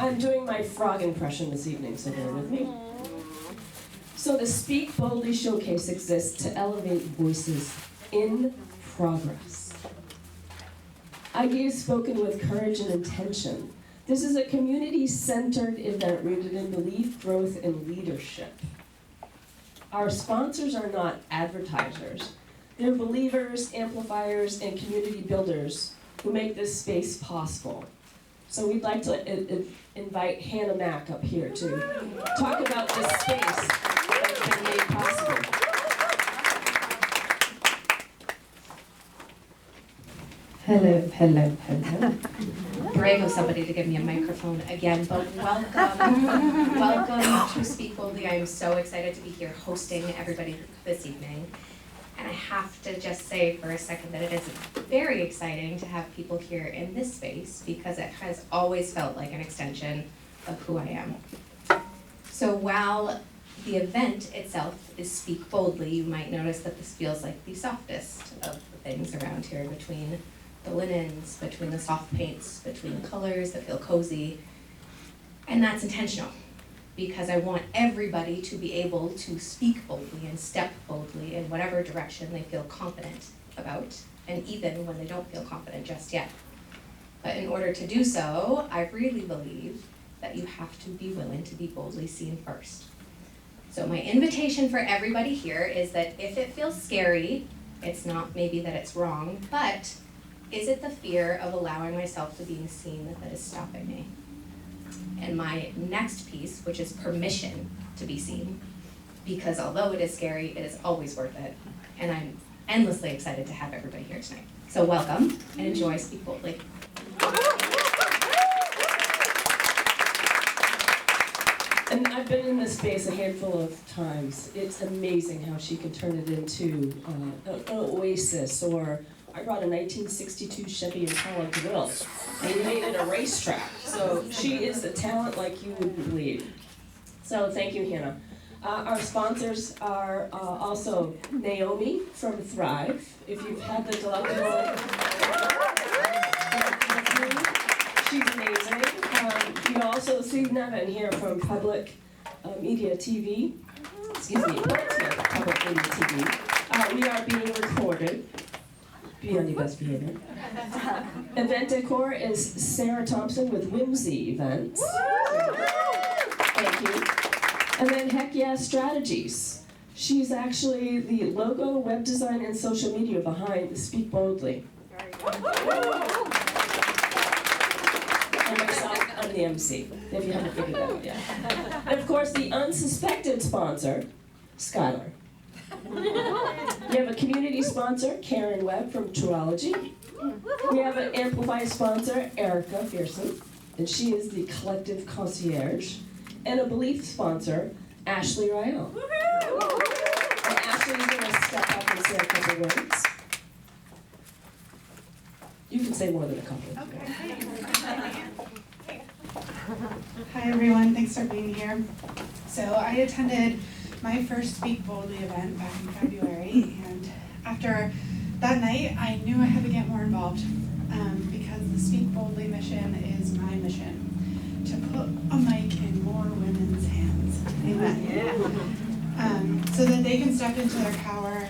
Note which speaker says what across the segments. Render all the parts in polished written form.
Speaker 1: I'm doing my frog impression this evening, so bear with me. So the Speak Boldly Showcase exists to elevate voices in progress. Ideas spoken with courage and intention. This is a community-centered event rooted in belief, growth, and leadership. Our sponsors are not advertisers. They're believers, amplifiers, and community builders who make this space possible. So we'd like to invite Hannah Mack up here to talk about this space that's been made possible.
Speaker 2: Hello, hello, hello. Brave of somebody to give me a microphone again, but welcome. Welcome to Speak Boldly. I am so excited to be here hosting everybody this evening. And I have to just say for a second that it is very exciting to have people here in this space because it has always felt like an extension of who I am. So while the event itself is Speak Boldly, you might notice that this feels like the softest of the things around here, between the linens, between the soft paints, between the colors that feel cozy. And that's intentional, because I want everybody to be able to speak boldly and step boldly in whatever direction they feel confident about, and even when they don't feel confident just yet. But in order to do so, I really believe that you have to be willing to be boldly seen first. So my invitation for everybody here is that if it feels scary, it's not maybe that it's wrong, but is it the fear of allowing myself to be seen that is stopping me? And my next piece, which is permission to be seen, because although it is scary, it is always worth it. And I'm endlessly excited to have everybody here tonight. So welcome and enjoy Speak Boldly.
Speaker 1: And I've been in this space a handful of times. It's amazing how she can turn it into an oasis, or I brought a 1962 Chevy Impala grill and made it a racetrack. So she is a talent like you wouldn't believe. So thank you, Hannah. Our sponsors are also Naomi from Thrive. If you've had the delectable, she's amazing. You also see Nevin here from Public Media TV. Excuse me, Public Media TV. We are being recorded. Be on your best behavior. Event decor is Sarah Thompson with Whimsy Events. Thank you. And then Heck Yeah Strategies. She's actually the logo, web design, and social media behind Speak Boldly. And myself, I'm the MC, if you haven't figured that out yet. And of course, the unsuspected sponsor, Skylar. We have a community sponsor, Karen Webb from Truology. We have an Amplify sponsor, Erica Pearson, and she is the collective concierge. And a belief sponsor, Ashley Rael. And Ashley's going to step up and say a couple words. You can say more than a couple.
Speaker 3: Okay. Hi everyone, thanks for being here. So I attended my first Speak Boldly event back in February, and after that night I knew I had to get more involved because the Speak Boldly mission is my mission, to put a mic in more women's hands. Amen. Yeah. So that they can step into their power,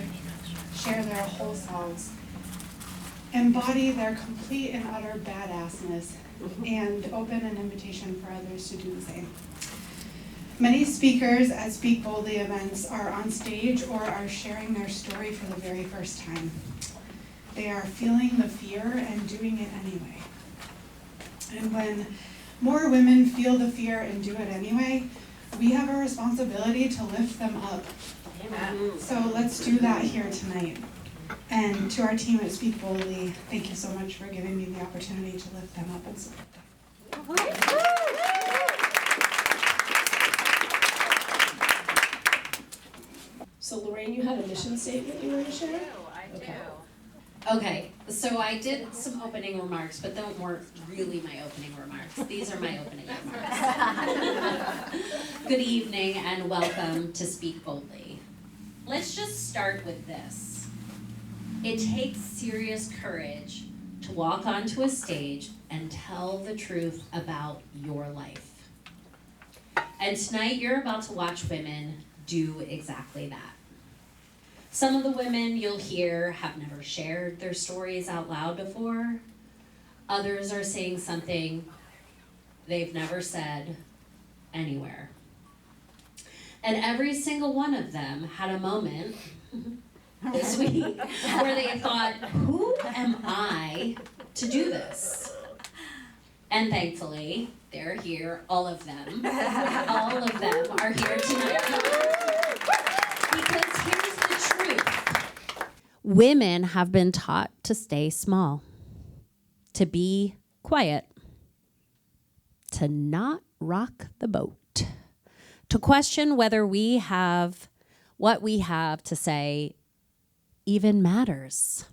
Speaker 3: share their whole selves, embody their complete and utter badassness, and open an invitation for others to do the same. Many speakers at Speak Boldly events are on stage or are sharing their story for the very first time. They are feeling the fear and doing it anyway. And when more women feel the fear and do it anyway, we have a responsibility to lift them up. Amen. So let's do that here tonight. And to our team at Speak Boldly, thank you so much for giving me the opportunity to lift them up and support them.
Speaker 1: So Lorraine, you had a mission statement you were going to share?
Speaker 4: I do.
Speaker 5: Okay, so I did some opening remarks, but they weren't really my opening remarks. These are my opening remarks. Good evening and welcome to Speak Boldly. Let's just start with this. It takes serious courage to walk onto a stage and tell the truth about your life. And tonight you're about to watch women do exactly that. Some of the women you'll hear have never shared their stories out loud before. Others are saying something they've never said anywhere. And every single one of them had a moment this week where they thought, who am I to do this? And thankfully, they're here, all of them. All of them are here tonight. Because here's the truth. Women have been taught to stay small, to be quiet, to not rock the boat, to question whether what we have to say even matters.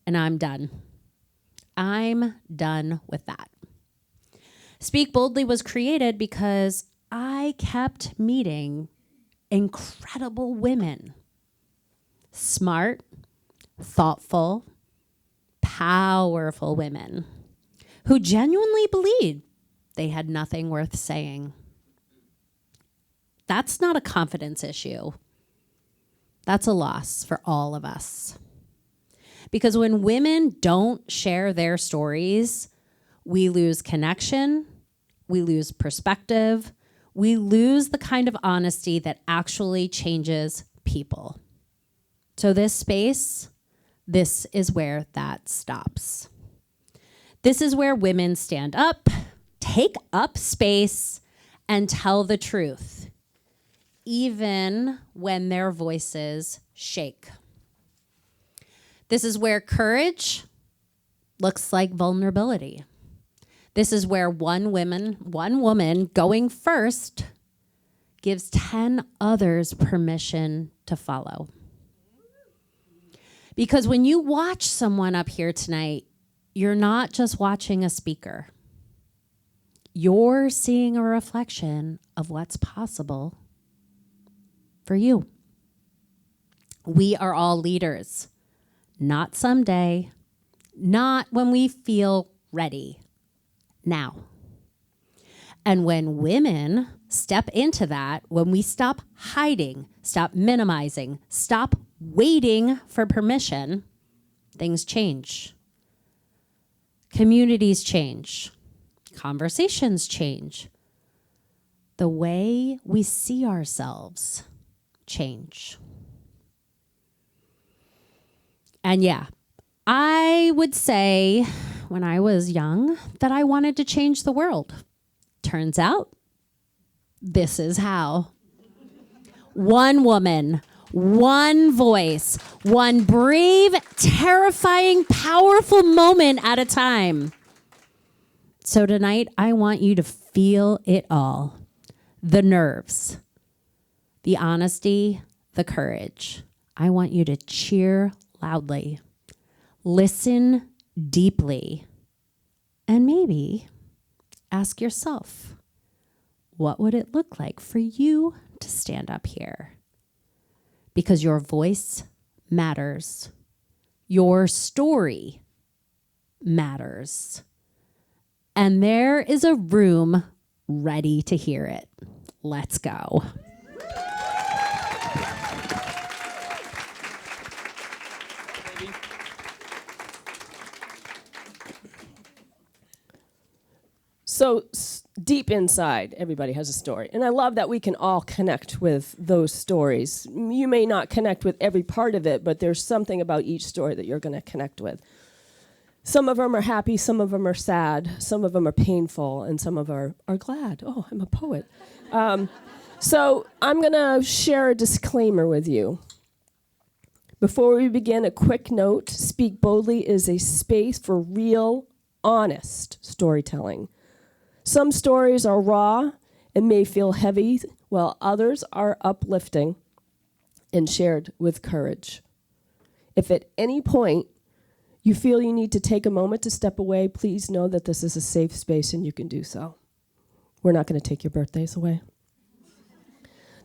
Speaker 5: And I'm done. I'm done with that. Speak Boldly was created because I kept meeting incredible women. Smart, thoughtful, powerful women who genuinely believed they had nothing worth saying. That's not a confidence issue. That's a loss for all of us. Because when women don't share their stories, we lose connection, we lose perspective, we lose the kind of honesty that actually changes people. So this space, this is where that stops. This is where women stand up, take up space, and tell the truth, even when their voices shake. This is where courage looks like vulnerability. This is where one woman going first gives 10 others permission to follow. Because when you watch someone up here tonight, you're not just watching a speaker. You're seeing a reflection of what's possible for you. We are all leaders. Not someday, not when we feel ready, now. And when women step into that, when we stop hiding, stop minimizing, stop waiting for permission, things change. Communities change. Conversations change. The way we see ourselves change. And yeah, I would say when I was young that I wanted to change the world. Turns out, this is how. One woman, one voice, one brave, terrifying, powerful moment at a time. So tonight, I want you to feel it all. The nerves, the honesty, the courage. I want you to cheer loudly, listen deeply, and maybe ask yourself, what would it look like for you to stand up here? Because your voice matters. Your story matters. And there is a room ready to hear it. Let's go.
Speaker 1: So deep inside, everybody has a story. And I love that we can all connect with those stories. You may not connect with every part of it, but there's something about each story that you're going to connect with. Some of them are happy, some of them are sad, some of them are painful, and some of them are glad. Oh, I'm a poet. So I'm going to share a disclaimer with you. Before we begin, a quick note. Speak Boldly is a space for real, honest storytelling. Some stories are raw and may feel heavy, while others are uplifting and shared with courage. If at any point you feel you need to take a moment to step away, please know that this is a safe space and you can do so. We're not going to take your birthdays away.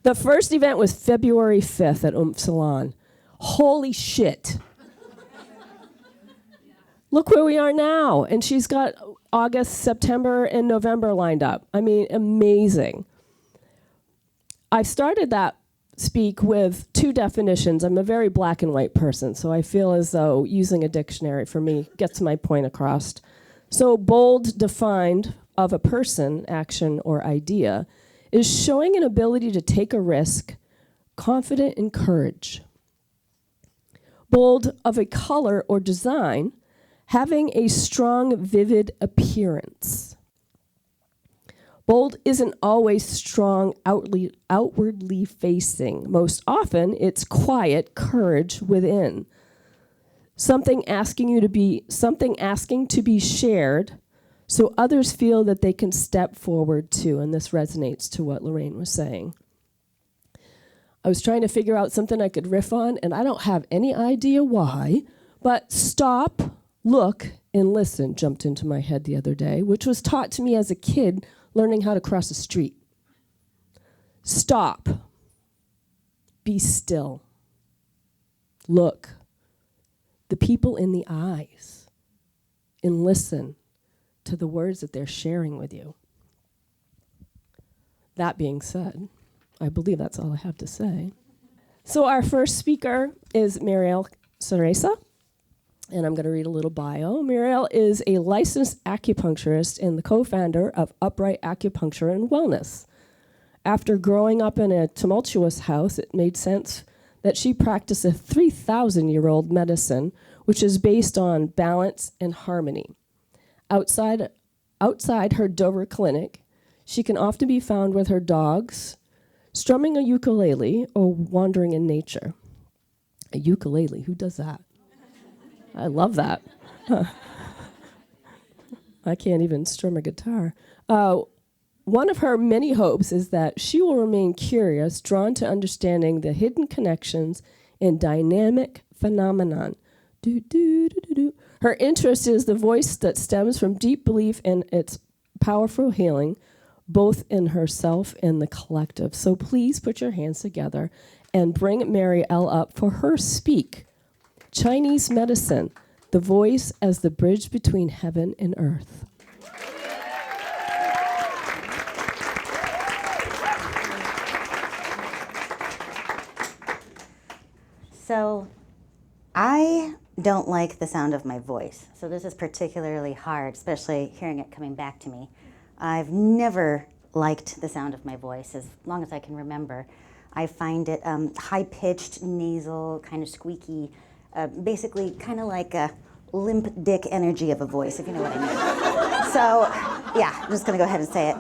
Speaker 1: The first event was February 5th at Salon. Holy shit. look where we are now. And she's got August, September, and November lined up. I mean, amazing. I started that speak with 2 definitions. I'm a very black and white person, so I feel as though using a dictionary for me gets my point across. So bold, defined of a person, action, or idea, is showing an ability to take a risk, confident in courage. Bold of a color or design, having a strong, vivid appearance. Bold isn't always strong, outwardly facing. Most often, it's quiet courage within. Something asking to be shared, so others feel that they can step forward too. And this resonates to what Lorraine was saying. I was trying to figure out something I could riff on, and I don't have any idea why, but stop, look, and listen jumped into my head the other day, which was taught to me as a kid learning how to cross a street. Stop. Be still. Look the people in the eyes and listen to the words that they're sharing with you. That being said, I believe that's all I have to say. So our first speaker is Marielle Ceresa, and I'm going to read a little bio. Marielle is a licensed acupuncturist and the co-founder of Upright Acupuncture and Wellness. After growing up in a tumultuous house, it made sense that she practiced a 3,000-year-old medicine, which is based on balance and harmony. Outside her Dover clinic, she can often be found with her dogs, strumming a ukulele or wandering in nature. A ukulele, who does that? I love that. I can't even strum a guitar. One of her many hopes is that she will remain curious, drawn to understanding the hidden connections and dynamic phenomenon. Her interest is the voice that stems from deep belief in its powerful healing, both in herself and the collective. So please put your hands together and bring Marielle up for her speak. Chinese medicine, the voice as the bridge between heaven and earth.
Speaker 4: So I don't like the sound of my voice. So this is particularly hard, especially hearing it coming back to me. I've never liked the sound of my voice as long as I can remember. I find it high-pitched, nasal, kind of squeaky, basically kind of like a limp dick energy of a voice, if you know what I mean. So yeah, I'm just gonna go ahead and say it.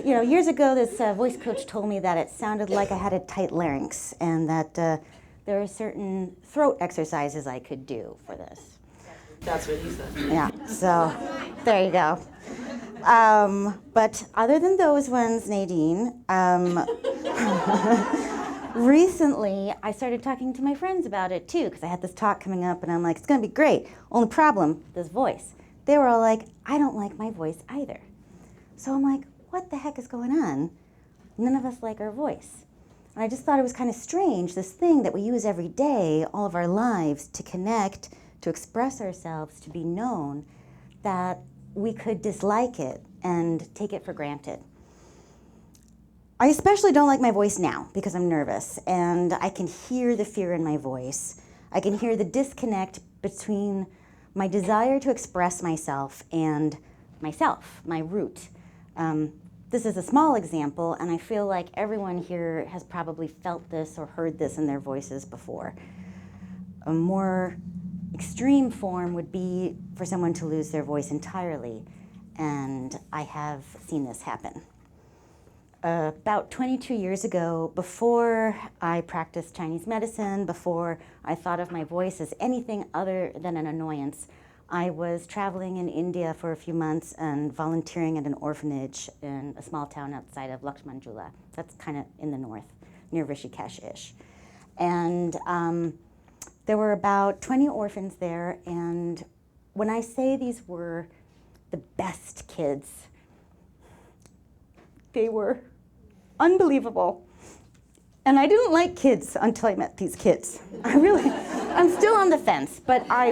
Speaker 4: Years ago, this voice coach told me that it sounded like I had a tight larynx and that there are certain throat exercises I could do for this.
Speaker 1: That's what he said.
Speaker 4: Yeah, so there you go. But other than those ones, Nadine, recently I started talking to my friends about it too, because I had this talk coming up and I'm like, it's gonna be great. Only problem, this voice. They were all like, I don't like my voice either. So I'm like, what the heck is going on? None of us like our voice. And I just thought it was kind of strange, this thing that we use every day, all of our lives, to connect, to express ourselves, to be known, that we could dislike it and take it for granted. I especially don't like my voice now because I'm nervous and I can hear the fear in my voice. I can hear the disconnect between my desire to express myself and myself, my root. This is a small example, and I feel like everyone here has probably felt this or heard this in their voices before. A more extreme form would be for someone to lose their voice entirely, and I have seen this happen. About 22 years ago, before I practiced Chinese medicine, before I thought of my voice as anything other than an annoyance, I was traveling in India for a few months and volunteering at an orphanage in a small town outside of Lakshmanjula. That's kind of in the north, near Rishikesh-ish. And there were about 20 orphans there, and when I say these were the best kids, they were unbelievable. And I didn't like kids until I met these kids. I'm still on the fence, but I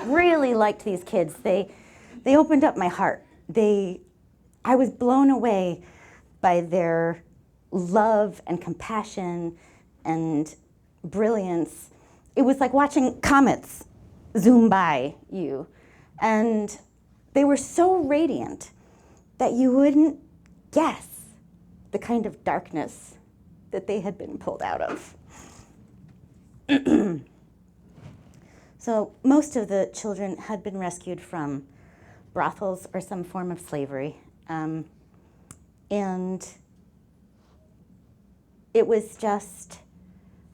Speaker 4: really liked these kids. They opened up my heart. I was blown away by their love and compassion and brilliance. It was like watching comets zoom by you. And they were so radiant that you wouldn't guess the kind of darkness that they had been pulled out of. So most of the children had been rescued from brothels or some form of slavery. And it was just,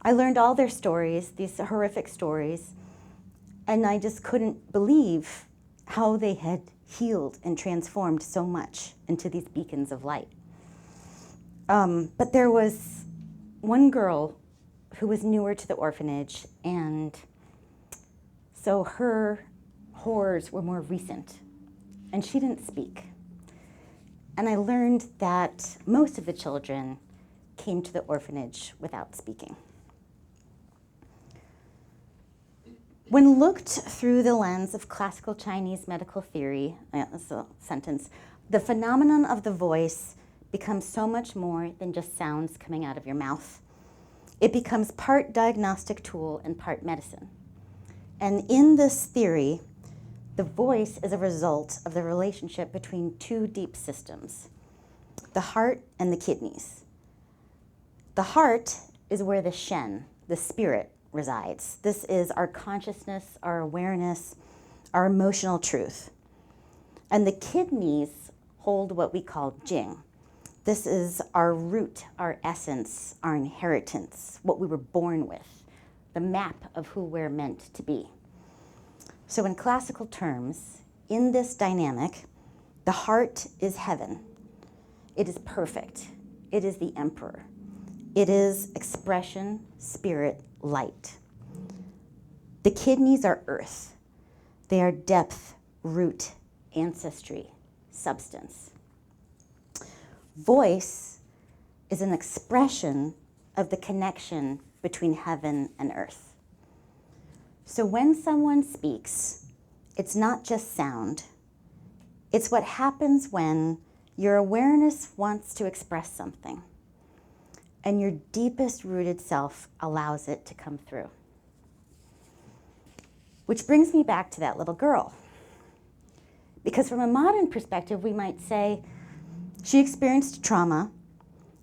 Speaker 4: I learned all their stories, these horrific stories, and I just couldn't believe how they had healed and transformed so much into these beacons of light. But there was one girl who was newer to the orphanage, and so her horrors were more recent, and she didn't speak. And I learned that most of the children came to the orphanage without speaking. When looked through the lens of classical Chinese medical theory, that's a sentence, the phenomenon of the voice becomes so much more than just sounds coming out of your mouth. It becomes part diagnostic tool and part medicine. And in this theory, the voice is a result of the relationship between two deep systems, the heart and the kidneys. The heart is where the Shen, the spirit, resides. This is our consciousness, our awareness, our emotional truth. And the kidneys hold what we call Jing. This is our root, our essence, our inheritance, what we were born with, the map of who we're meant to be. So in classical terms, in this dynamic, the heart is heaven. It is perfect. It is the emperor. It is expression, spirit, light. The kidneys are earth. They are depth, root, ancestry, substance. Voice is an expression of the connection between heaven and earth. So when someone speaks, it's not just sound. It's what happens when your awareness wants to express something, and your deepest rooted self allows it to come through. Which brings me back to that little girl. Because from a modern perspective, we might say she experienced trauma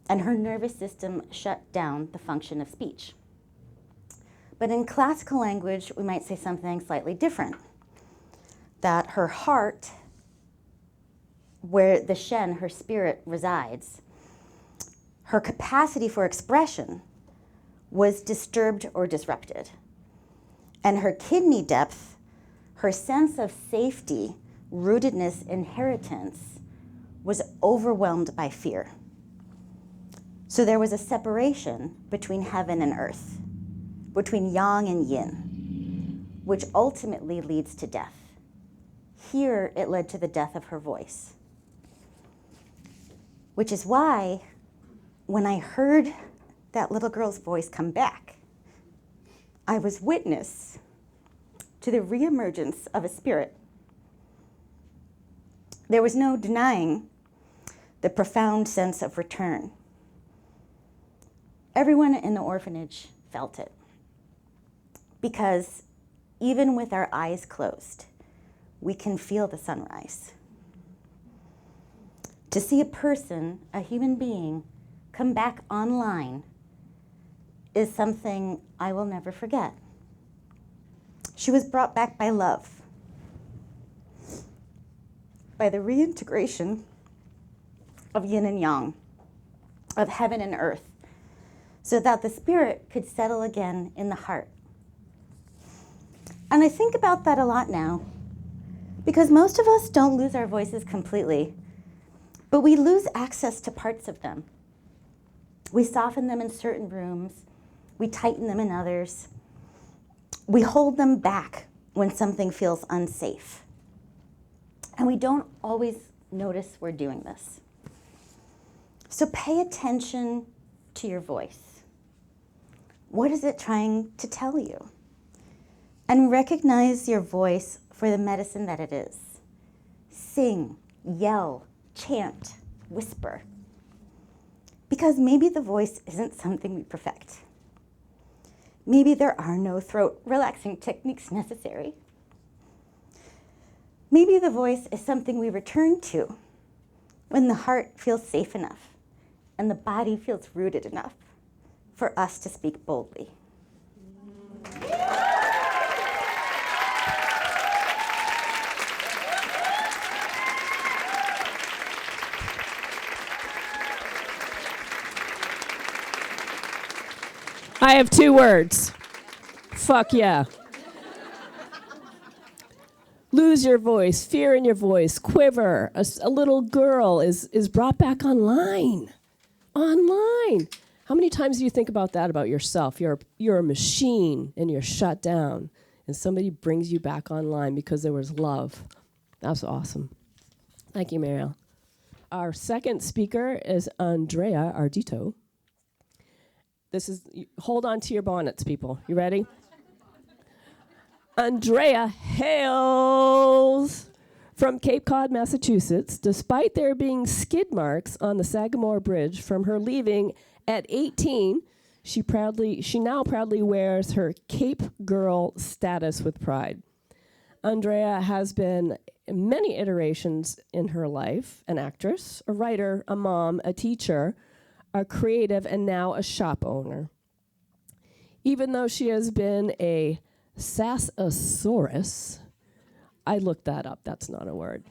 Speaker 4: and her nervous system shut down the function of speech. But in classical language, we might say something slightly different. That her heart, where the Shen, her spirit, resides, her capacity for expression was disturbed or disrupted. And her kidney depth, her sense of safety, rootedness, inheritance, was overwhelmed by fear. So there was a separation between heaven and earth, between yang and yin, which ultimately leads to death. Here, it led to the death of her voice. Which is why, when I heard that little girl's voice come back, I was witness to the reemergence of a spirit. There was no denying the profound sense of return. Everyone in the orphanage felt it. Because even with our eyes closed, we can feel the sunrise. To see a person, a human being, come back online is something I will never forget. She was brought back by love, by the reintegration of yin and yang, of heaven and earth, so that the spirit could settle again in the heart. And I think about that a lot now, because most of us don't lose our voices completely, but we lose access to parts of them. We soften them in certain rooms, we tighten them in others. We hold them back when something feels unsafe. And we don't always notice we're doing this. So pay attention to your voice. What is it trying to tell you? And recognize your voice for the medicine that it is. Sing, yell, chant, whisper. Because maybe the voice isn't something we perfect. Maybe there are no throat relaxing techniques necessary. Maybe the voice is something we return to when the heart feels safe enough and the body feels rooted enough for us to speak boldly.
Speaker 6: I have 2 words. Fuck yeah. Lose your voice, fear in your voice, quiver. A little girl is brought back online. Online. How many times do you think about that about yourself? You're a machine and you're shut down, and somebody brings you back online because there was love. That's awesome. Thank you, Marielle. Our second speaker is Andrea Ardito. Hold on to your bonnets, people. You ready? Andrea hails from Cape Cod, Massachusetts. Despite there being skid marks on the Sagamore Bridge from her leaving at 18, she now proudly wears her Cape Girl status with pride. Andrea has been many iterations in her life: an actress, a writer, a mom, a teacher, a creative, and now a shop owner. Even though she has been a sassosaurus, I looked that up, that's not a word.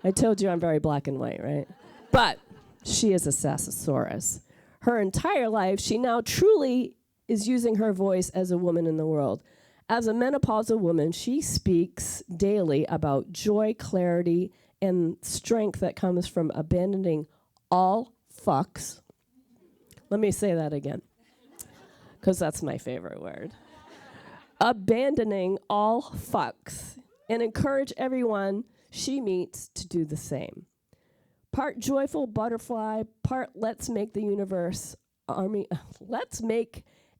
Speaker 6: I told you I'm very black and white, right? But she is a sassosaurus. Her entire life, she now truly is using her voice as a woman in the world. As a menopausal woman, she speaks daily about joy, clarity, and strength that comes from abandoning all fucks. Let me say that again, because that's my favorite word. Abandoning all fucks, and encourage everyone she meets to do the same. Part joyful butterfly, part let's make a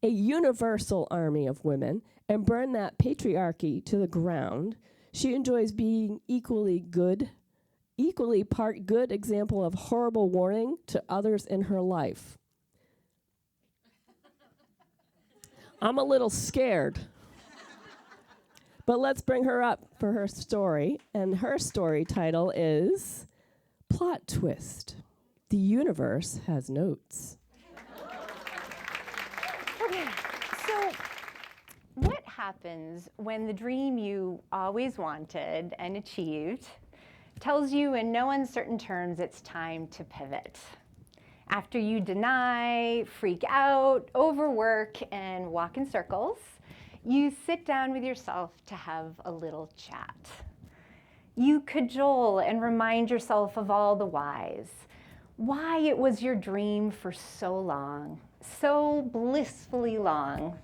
Speaker 6: universal army of women and burn that patriarchy to the ground. She enjoys being equally part good example of horrible warning to others in her life. I'm a little scared. But let's bring her up for her story. And her story title is Plot Twist. The Universe Has Notes.
Speaker 7: Okay, so what happens when the dream you always wanted and achieved tells you in no uncertain terms it's time to pivot? After you deny, freak out, overwork, and walk in circles, you sit down with yourself to have a little chat. You cajole and remind yourself of all the whys. Why it was your dream for so long, so blissfully long,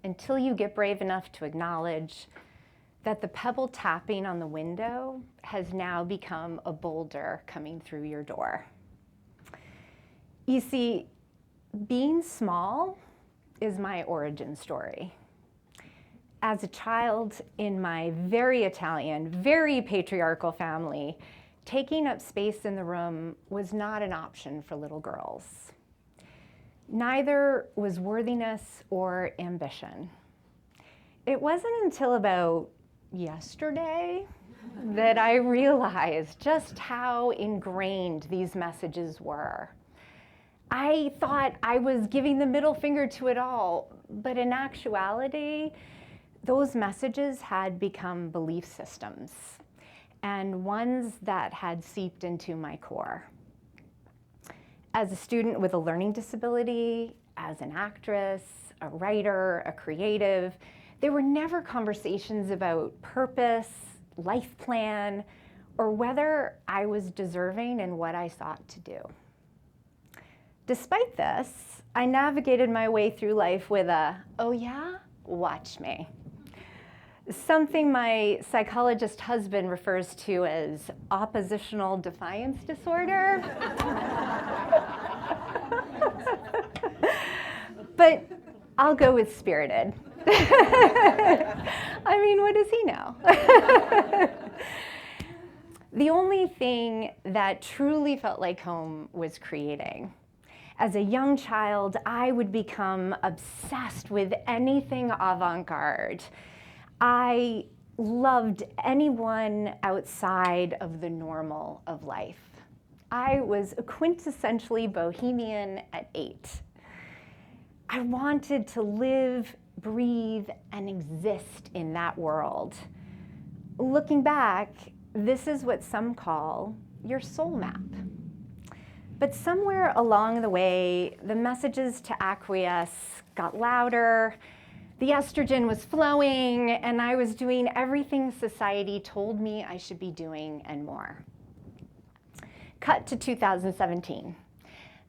Speaker 7: until you get brave enough to acknowledge that the pebble tapping on the window has now become a boulder coming through your door. You see, being small is my origin story. As a child in my very Italian, very patriarchal family, taking up space in the room was not an option for little girls. Neither was worthiness or ambition. It wasn't until about yesterday that I realized just how ingrained these messages were. I thought I was giving the middle finger to it all, but in actuality, those messages had become belief systems, and ones that had seeped into my core. As a student with a learning disability, as an actress, a writer, a creative, there were never conversations about purpose, life plan, or whether I was deserving in what I sought to do. Despite this, I navigated my way through life with a, oh yeah, watch me. Something my psychologist husband refers to as oppositional defiance disorder. but I'll go with spirited. I mean, what does he know? The only thing that truly felt like home was creating. As a young child, I would become obsessed with anything avant-garde. I loved anyone outside of the normal of life. I was quintessentially bohemian at 8. I wanted to live, breathe, and exist in that world. Looking back, this is what some call your soul map. But somewhere along the way, the messages to acquiesce got louder, the estrogen was flowing, and I was doing everything society told me I should be doing and more. Cut to 2017.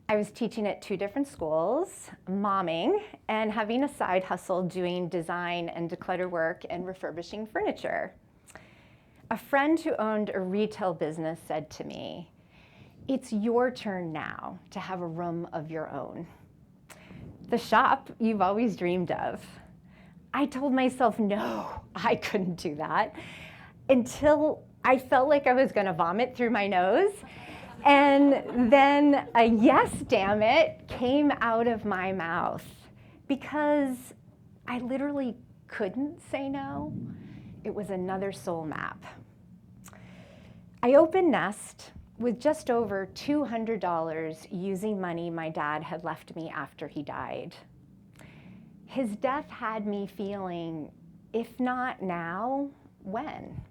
Speaker 7: I was teaching at 2 different schools, momming, and having a side hustle doing design and declutter work and refurbishing furniture. A friend who owned a retail business said to me, "It's your turn now to have a room of your own. The shop you've always dreamed of." I told myself, no, I couldn't do that, until I felt like I was gonna vomit through my nose. And then a yes, damn it, came out of my mouth because I literally couldn't say no. It was another soul map. I opened Nest with just over $200 using money my dad had left me after he died. His death had me feeling, if not now, when?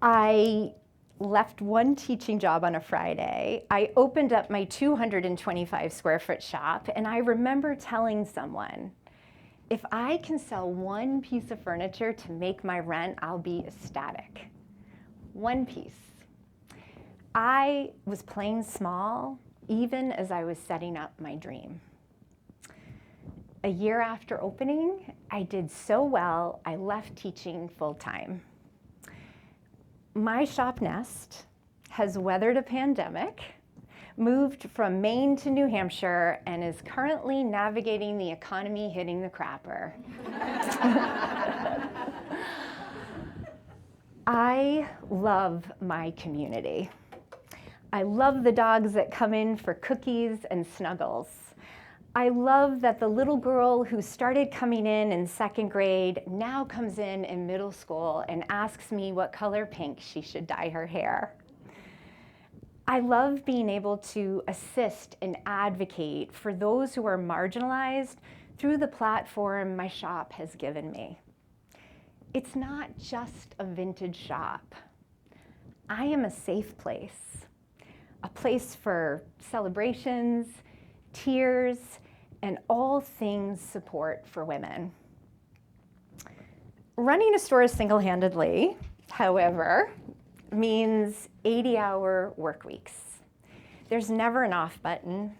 Speaker 7: I left one teaching job on a Friday. I opened up my 225 square foot shop, and I remember telling someone, if I can sell one piece of furniture to make my rent, I'll be ecstatic. One piece. I was playing small, even as I was setting up my dream. A year after opening, I did so well, I left teaching full-time. My shop Nest has weathered a pandemic, moved from Maine to New Hampshire, and is currently navigating the economy hitting the crapper. I love my community. I love the dogs that come in for cookies and snuggles. I love that the little girl who started coming in 2nd grade now comes in middle school and asks me what color pink she should dye her hair. I love being able to assist and advocate for those who are marginalized through the platform my shop has given me. It's not just a vintage shop. I am a safe place, a place for celebrations, tears, and all things support for women. Running a store single-handedly, however, means 80-hour work weeks. There's never an off button.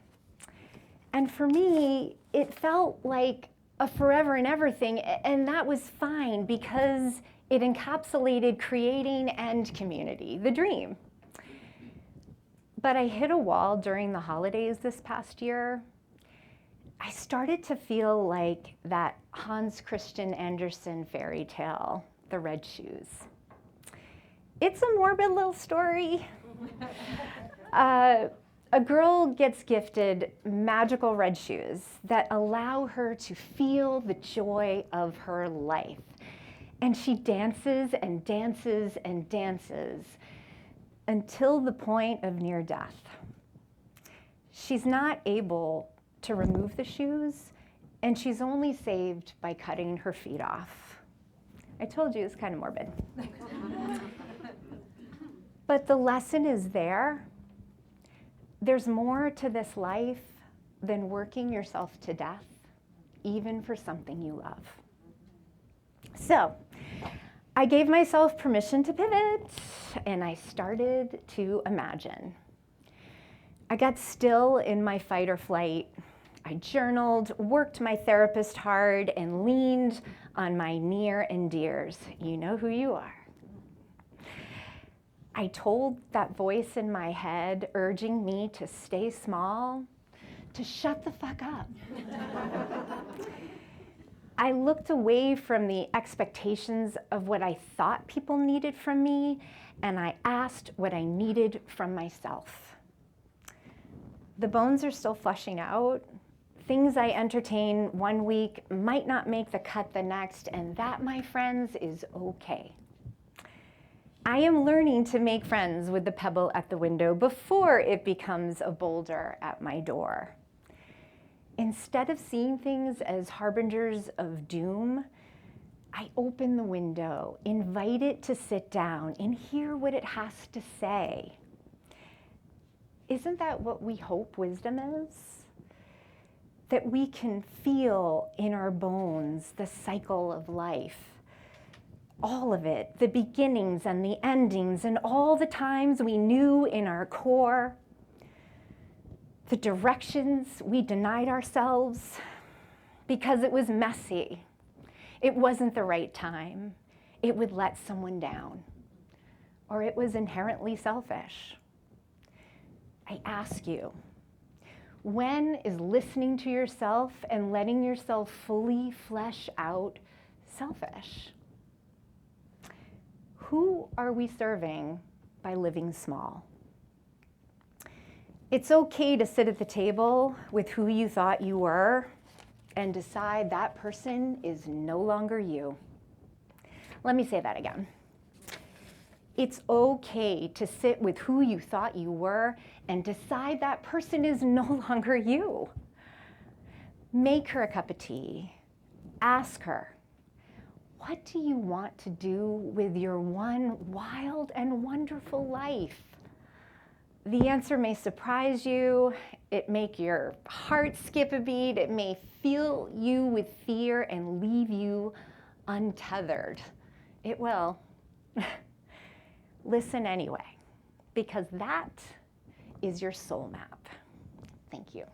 Speaker 7: And for me, it felt like a forever and ever thing, and that was fine because it encapsulated creating and community, the dream. But I hit a wall during the holidays this past year. I started to feel like that Hans Christian Andersen fairy tale, The Red Shoes. It's a morbid little story. A girl gets gifted magical red shoes that allow her to feel the joy of her life. And she dances and dances and dances until the point of near death. She's not able to remove the shoes, and she's only saved by cutting her feet off. I told you it's kind of morbid. But the lesson is there. There's more to this life than working yourself to death, even for something you love. So, I gave myself permission to pivot, and I started to imagine. I got still in my fight or flight. I journaled, worked my therapist hard, and leaned on my near and dears. You know who you are. I told that voice in my head urging me to stay small, to shut the fuck up. I looked away from the expectations of what I thought people needed from me, and I asked what I needed from myself. The bones are still fleshing out. Things I entertain one week might not make the cut the next, and that, my friends, is okay. I am learning to make friends with the pebble at the window before it becomes a boulder at my door. Instead of seeing things as harbingers of doom, I open the window, invite it to sit down, and hear what it has to say. Isn't that what we hope wisdom is? That we can feel in our bones the cycle of life. All of it, the beginnings and the endings, and all the times we knew in our core, the directions we denied ourselves because it was messy. It wasn't the right time. It would let someone down. Or it was inherently selfish. I ask you, when is listening to yourself and letting yourself fully flesh out selfish? Who are we serving by living small? It's okay to sit at the table with who you thought you were and decide that person is no longer you. Let me say that again. It's okay to sit with who you thought you were and decide that person is no longer you. Make her a cup of tea. Ask her, what do you want to do with your one wild and wonderful life? The answer may surprise you. It make your heart skip a beat. It may fill you with fear and leave you untethered. It will. Listen anyway, because that is your soul map. Thank you.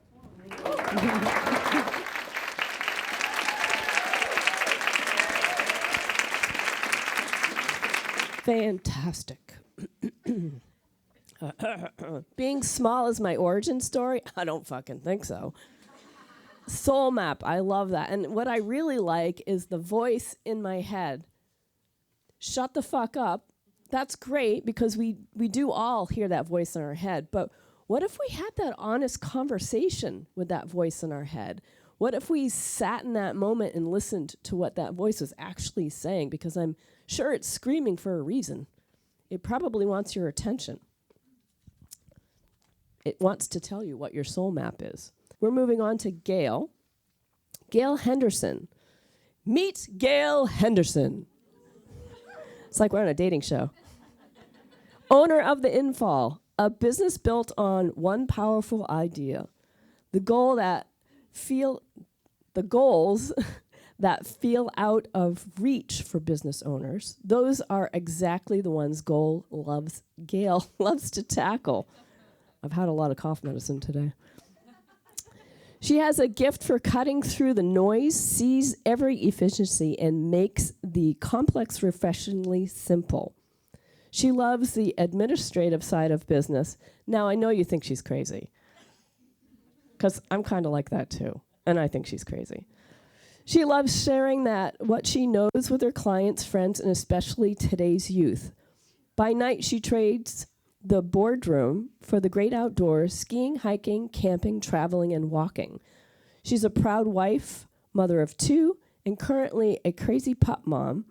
Speaker 6: Fantastic. Being small is my origin story? I don't fucking think so. Soul map, I love that. And what I really like is the voice in my head. Shut the fuck up. That's great because we do all hear that voice in our head. But what if we had that honest conversation with that voice in our head? What if we sat in that moment and listened to what that voice was actually saying? Because I'm sure it's screaming for a reason. It probably wants your attention. It wants to tell you what your soul map is. We're moving on to Gayle. Gayle Henderson. Meet Gayle Henderson. It's like we're on a dating show. Owner of the Infall, a business built on one powerful idea. The goals that feel out of reach for business owners. Those are exactly the ones Gayle loves to tackle. I've had a lot of cough medicine today. She has a gift for cutting through the noise, sees every efficiency, and makes the complex refreshingly simple. She loves the administrative side of business. Now, I know you think she's crazy, because I'm kind of like that too, and I think she's crazy. She loves sharing what she knows with her clients, friends, and especially today's youth. By night, she trades the boardroom for the great outdoors, skiing, hiking, camping, traveling, and walking. She's a proud wife, mother of 2, and currently a crazy pup mom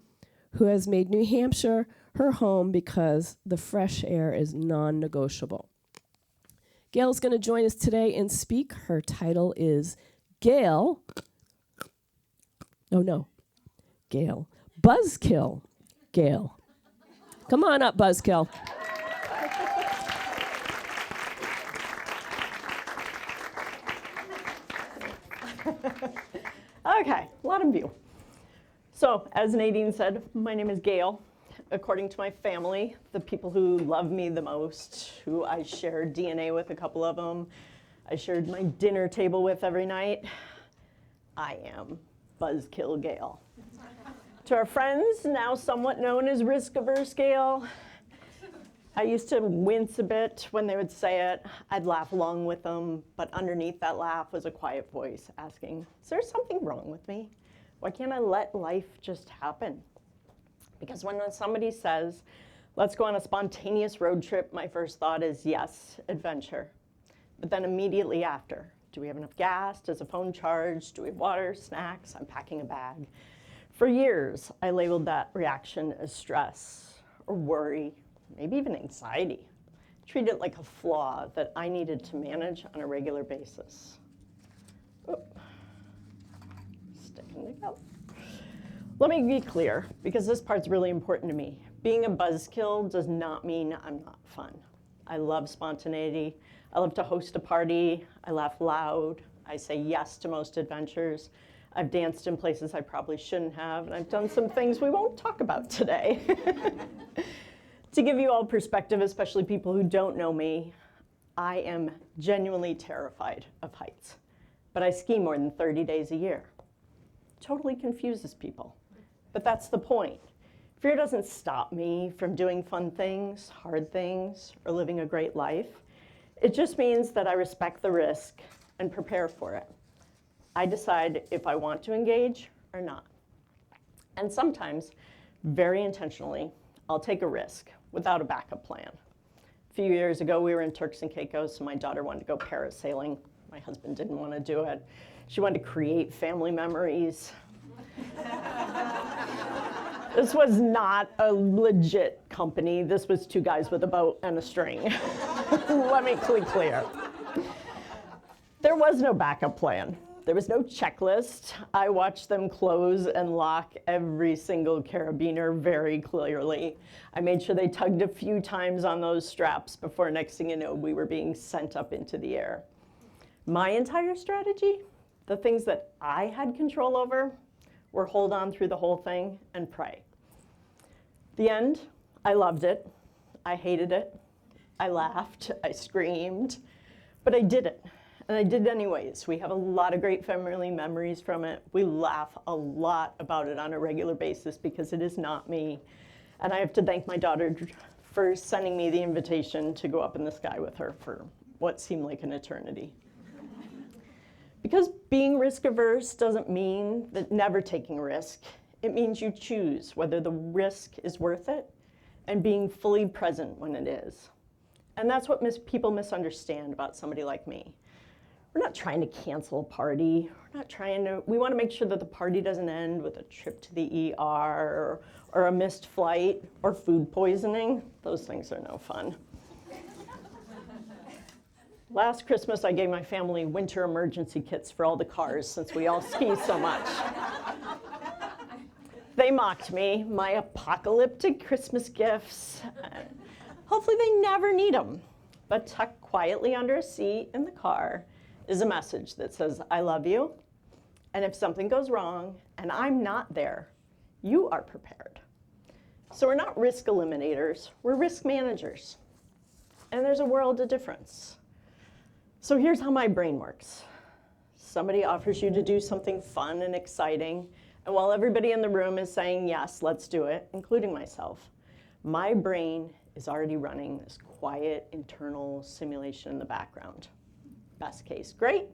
Speaker 6: who has made New Hampshire her home because the fresh air is non-negotiable. Gayle's going to join us today and speak. Her title is Gayle Buzzkill Gayle. Come on up, Buzzkill.
Speaker 8: Okay, a lot of you. So, as Nadine said, my name is Gayle. According to my family, the people who love me the most, who I shared DNA with, a couple of them, I shared my dinner table with every night, I am Buzzkill Gayle. To our friends, now somewhat known as Risk-Averse Gayle, I used to wince a bit when they would say it. I'd laugh along with them, but underneath that laugh was a quiet voice asking, is there something wrong with me? Why can't I let life just happen? Because when somebody says, let's go on a spontaneous road trip, my first thought is, yes, adventure. But then immediately after, do we have enough gas? Does the phone charge? Do we have water, snacks? I'm packing a bag. For years, I labeled that reaction as stress or worry, maybe even anxiety. Treat it like a flaw that I needed to manage on a regular basis. Oop. Sticking together. Let me be clear, because this part's really important to me. Being a buzzkill does not mean I'm not fun. I love spontaneity. I love to host a party. I laugh loud. I say yes to most adventures. I've danced in places I probably shouldn't have, and I've done some things we won't talk about today. To give you all perspective, especially people who don't know me, I am genuinely terrified of heights. But I ski more than 30 days a year. Totally confuses people. But that's the point. Fear doesn't stop me from doing fun things, hard things, or living a great life. It just means that I respect the risk and prepare for it. I decide if I want to engage or not. And sometimes, very intentionally, I'll take a risk without a backup plan. A few years ago, we were in Turks and Caicos, and my daughter wanted to go parasailing. My husband didn't want to do it. She wanted to create family memories. This was not a legit company. This was two guys with a boat and a string. Let me be clear. There was no backup plan. There was no checklist. I watched them close and lock every single carabiner very clearly. I made sure they tugged a few times on those straps before, next thing you know, we were being sent up into the air. My entire strategy, the things that I had control over, were hold on through the whole thing and pray. The end, I loved it. I hated it. I laughed. I screamed. But I did it. And I did anyways. We have a lot of great family memories from it. We laugh a lot about it on a regular basis because it is not me. And I have to thank my daughter for sending me the invitation to go up in the sky with her for what seemed like an eternity. Because being risk averse doesn't mean that never taking a risk. It means you choose whether the risk is worth it and being fully present when it is. And that's what people misunderstand about somebody like me. We're not trying to cancel a party. We want to make sure that the party doesn't end with a trip to the ER or a missed flight or food poisoning. Those things are no fun. Last Christmas, I gave my family winter emergency kits for all the cars since we all ski so much. They mocked me, my apocalyptic Christmas gifts. Hopefully they never need them. But tucked quietly under a seat in the car is a message that says, I love you. And if something goes wrong and I'm not there, you are prepared. So we're not risk eliminators, we're risk managers. And there's a world of difference. So here's how my brain works. Somebody offers you to do something fun and exciting, and while everybody in the room is saying, yes, let's do it, including myself, my brain is already running this quiet internal simulation in the background. Best case, great.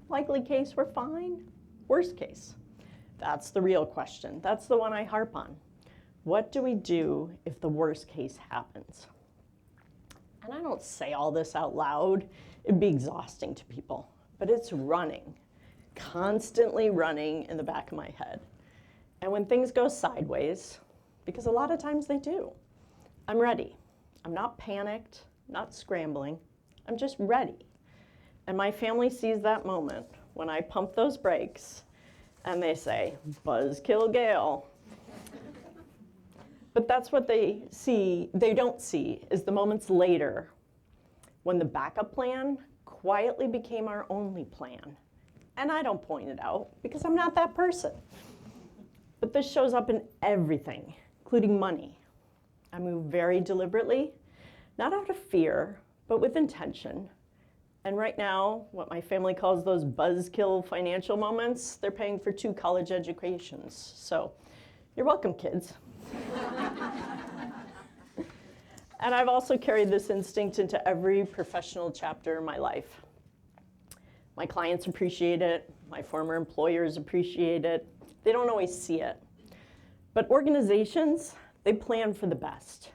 Speaker 8: Likely case, we're fine. Worst case. That's the real question. That's the one I harp on. What do we do if the worst case happens? And I don't say all this out loud. It'd be exhausting to people. But it's running, constantly running in the back of my head. And when things go sideways, because a lot of times they do, I'm ready. I'm not panicked, not scrambling. I'm just ready. And my family sees that moment when I pump those brakes and they say, buzzkill Gayle. But that's what they don't see is the moments later when the backup plan quietly became our only plan. And I don't point it out because I'm not that person. But this shows up in everything, including money. I move very deliberately, not out of fear, but with intention. And right now, what my family calls those buzzkill financial moments, they're paying for 2 college educations. So you're welcome, kids. And I've also carried this instinct into every professional chapter in my life. My clients appreciate it. My former employers appreciate it. They don't always see it. But organizations, they plan for the best.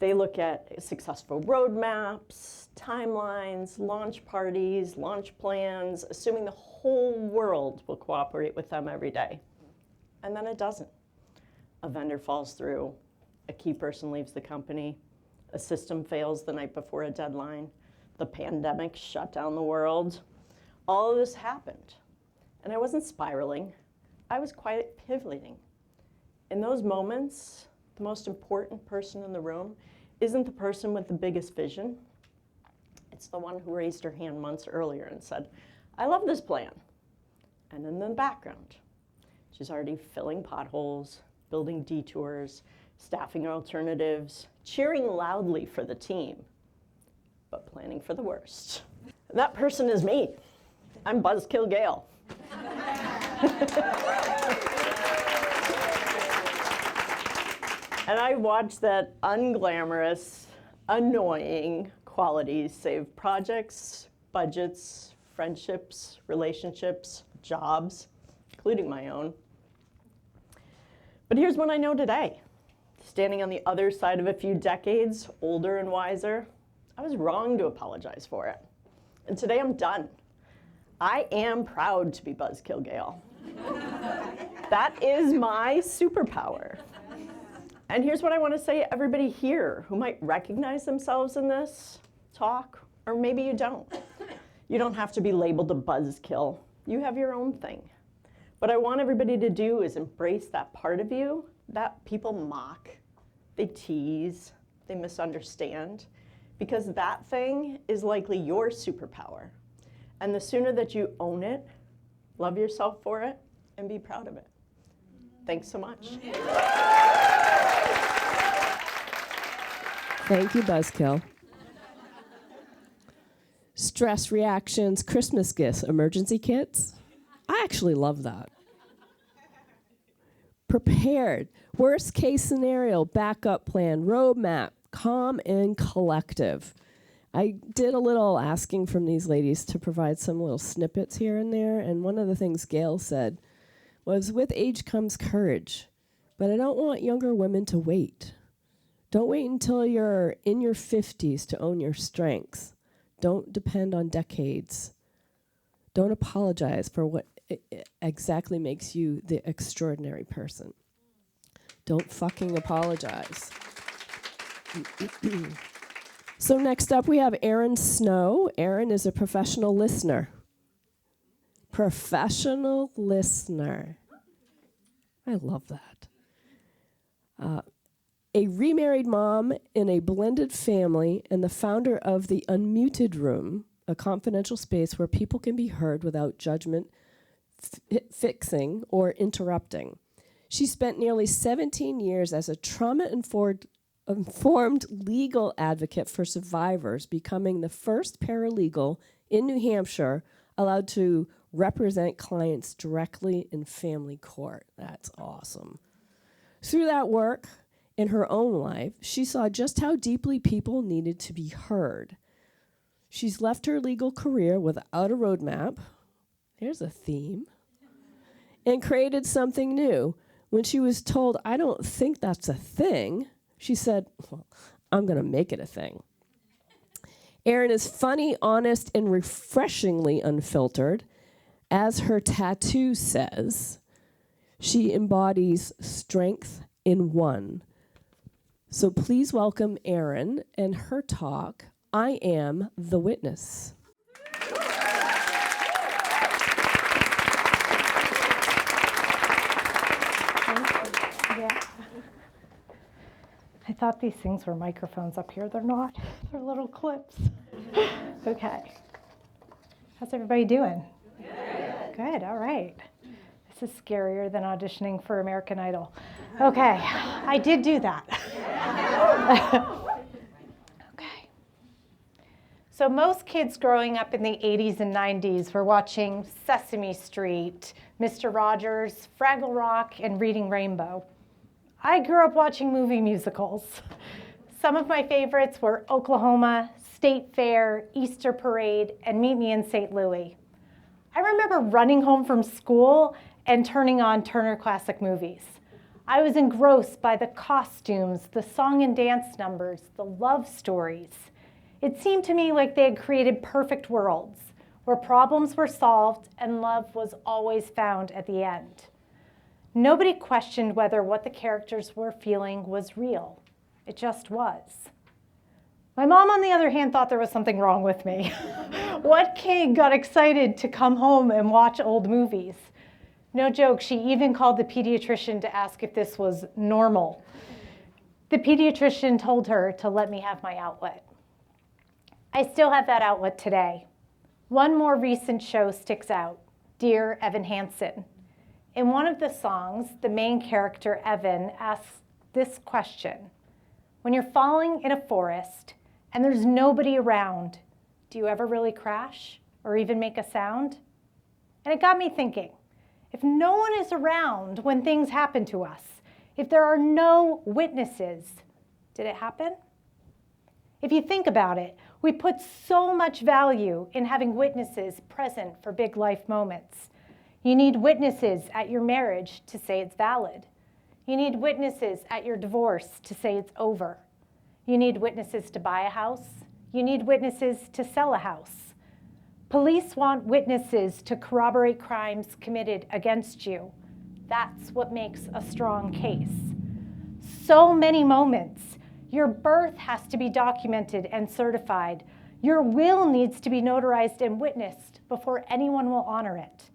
Speaker 8: They look at successful roadmaps, timelines, launch parties, launch plans, assuming the whole world will cooperate with them every day. And then it doesn't. A vendor falls through, a key person leaves the company, a system fails the night before a deadline, the pandemic shut down the world. All of this happened. And I wasn't spiraling, I was quite pivoting. In those moments, the most important person in the room isn't the person with the biggest vision. It's the one who raised her hand months earlier and said, I love this plan. And in the background, she's already filling potholes, building detours, staffing alternatives, cheering loudly for the team, but planning for the worst. And that person is me. I'm Buzzkill Gayle. And I watched that unglamorous, annoying qualities save projects, budgets, friendships, relationships, jobs, including my own. But here's what I know today. Standing on the other side of a few decades, older and wiser, I was wrong to apologize for it. And today I'm done. I am proud to be Buzzkill Gayle. That is my superpower. And here's what I want to say to everybody here who might recognize themselves in this talk, or maybe you don't. You don't have to be labeled a buzzkill. You have your own thing. What I want everybody to do is embrace that part of you that people mock, they tease, they misunderstand, because that thing is likely your superpower. And the sooner that you own it, love yourself for it, and be proud of it. Thanks so much.
Speaker 6: Thank you, Buzzkill. Stress reactions, Christmas gifts, emergency kits. I actually love that. Prepared, worst case scenario, backup plan, roadmap, calm and collective. I did a little asking from these ladies to provide some little snippets here and there, and one of the things Gayle said was, with age comes courage, but I don't want younger women to wait. Don't wait until you're in your 50s to own your strengths. Don't depend on decades. Don't apologize for what exactly makes you the extraordinary person. Don't fucking apologize. So next up we have Erin Snow. Erin is a professional listener. Professional listener. I love that. A remarried mom in a blended family and the founder of the Unmuted Room, a confidential space where people can be heard without judgment, fixing, or interrupting. She spent nearly 17 years as a trauma-informed legal advocate for survivors, becoming the first paralegal in New Hampshire allowed to represent clients directly in family court. That's awesome. Through that work, in her own life, she saw just how deeply people needed to be heard. She's left her legal career without a roadmap, there's a theme, and created something new. When she was told, I don't think that's a thing, she said, well, I'm going to make it a thing. Erin is funny, honest, and refreshingly unfiltered. As her tattoo says, she embodies strength in one. So please welcome Erin and her talk, I Am the Witness.
Speaker 7: Yeah. I thought these things were microphones up here. They're not. They're little clips. Okay. How's everybody doing? Good. All right. This is scarier than auditioning for American Idol. Okay. I did do that. Okay. So most kids growing up in the 80s and 90s were watching Sesame Street, Mr. Rogers, Fraggle Rock, and Reading Rainbow. I grew up watching movie musicals. Some of my favorites were Oklahoma, State Fair, Easter Parade, and Meet Me in St. Louis. I remember running home from school and turning on Turner Classic Movies. I was engrossed by the costumes, the song and dance numbers, the love stories. It seemed to me like they had created perfect worlds where problems were solved and love was always found at the end. Nobody questioned whether what the characters were feeling was real. It just was. My mom, on the other hand, thought there was something wrong with me. What kid got excited to come home and watch old movies? No joke, she even called the pediatrician to ask if this was normal. The pediatrician told her to let me have my outlet. I still have that outlet today. One more recent show sticks out, Dear Evan Hansen. In one of the songs, the main character, Evan, asks this question. When you're falling in a forest and there's nobody around, do you ever really crash or even make a sound? And it got me thinking, if no one is around when things happen to us, if there are no witnesses, did it happen? If you think about it, we put so much value in having witnesses present for big life moments. You need witnesses at your marriage to say it's valid. You need witnesses at your divorce to say it's over. You need witnesses to buy a house. You need witnesses to sell a house. Police want witnesses to corroborate crimes committed against you. That's what makes a strong case. So many moments. Your birth has to be documented and certified. Your will needs to be notarized and witnessed before anyone will honor it.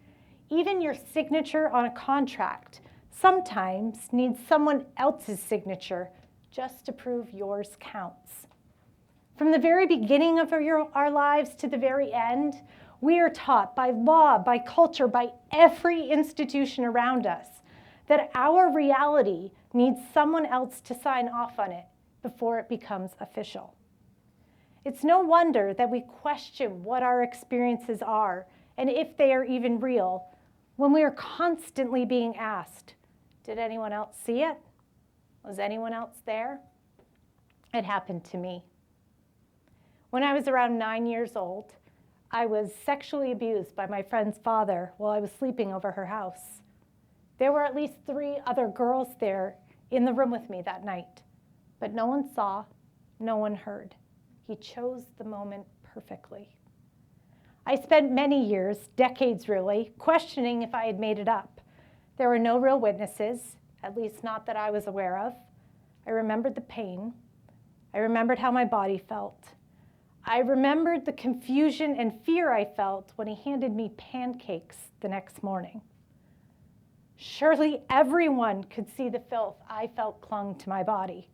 Speaker 7: Even your signature on a contract sometimes needs someone else's signature just to prove yours counts. From the very beginning of our lives to the very end, we are taught by law, by culture, by every institution around us that our reality needs someone else to sign off on it before it becomes official. It's no wonder that we question what our experiences are and if they are even real when we are constantly being asked, did anyone else see it? Was anyone else there? It happened to me. When I was around 9 years old, I was sexually abused by my friend's father while I was sleeping over her house. There were at least 3 other girls there in the room with me that night, but no one saw, no one heard. He chose the moment perfectly. I spent many years, decades really, questioning if I had made it up. There were no real witnesses, at least not that I was aware of. I remembered the pain. I remembered how my body felt. I remembered the confusion and fear I felt when he handed me pancakes the next morning. Surely everyone could see the filth I felt clung to my body.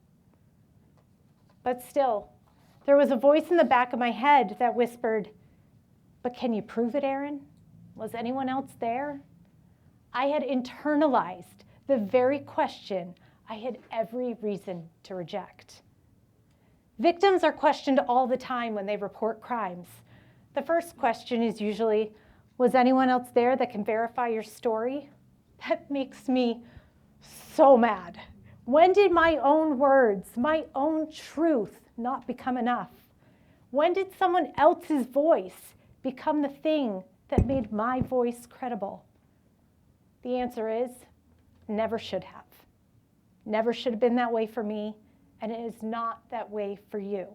Speaker 7: But still, there was a voice in the back of my head that whispered, but can you prove it, Erin? Was anyone else there? I had internalized the very question I had every reason to reject. Victims are questioned all the time when they report crimes. The first question is usually, was anyone else there that can verify your story? That makes me so mad. When did my own words, my own truth not become enough? When did someone else's voice become the thing that made my voice credible? The answer is, never should have. Never should have been that way for me, and it is not that way for you.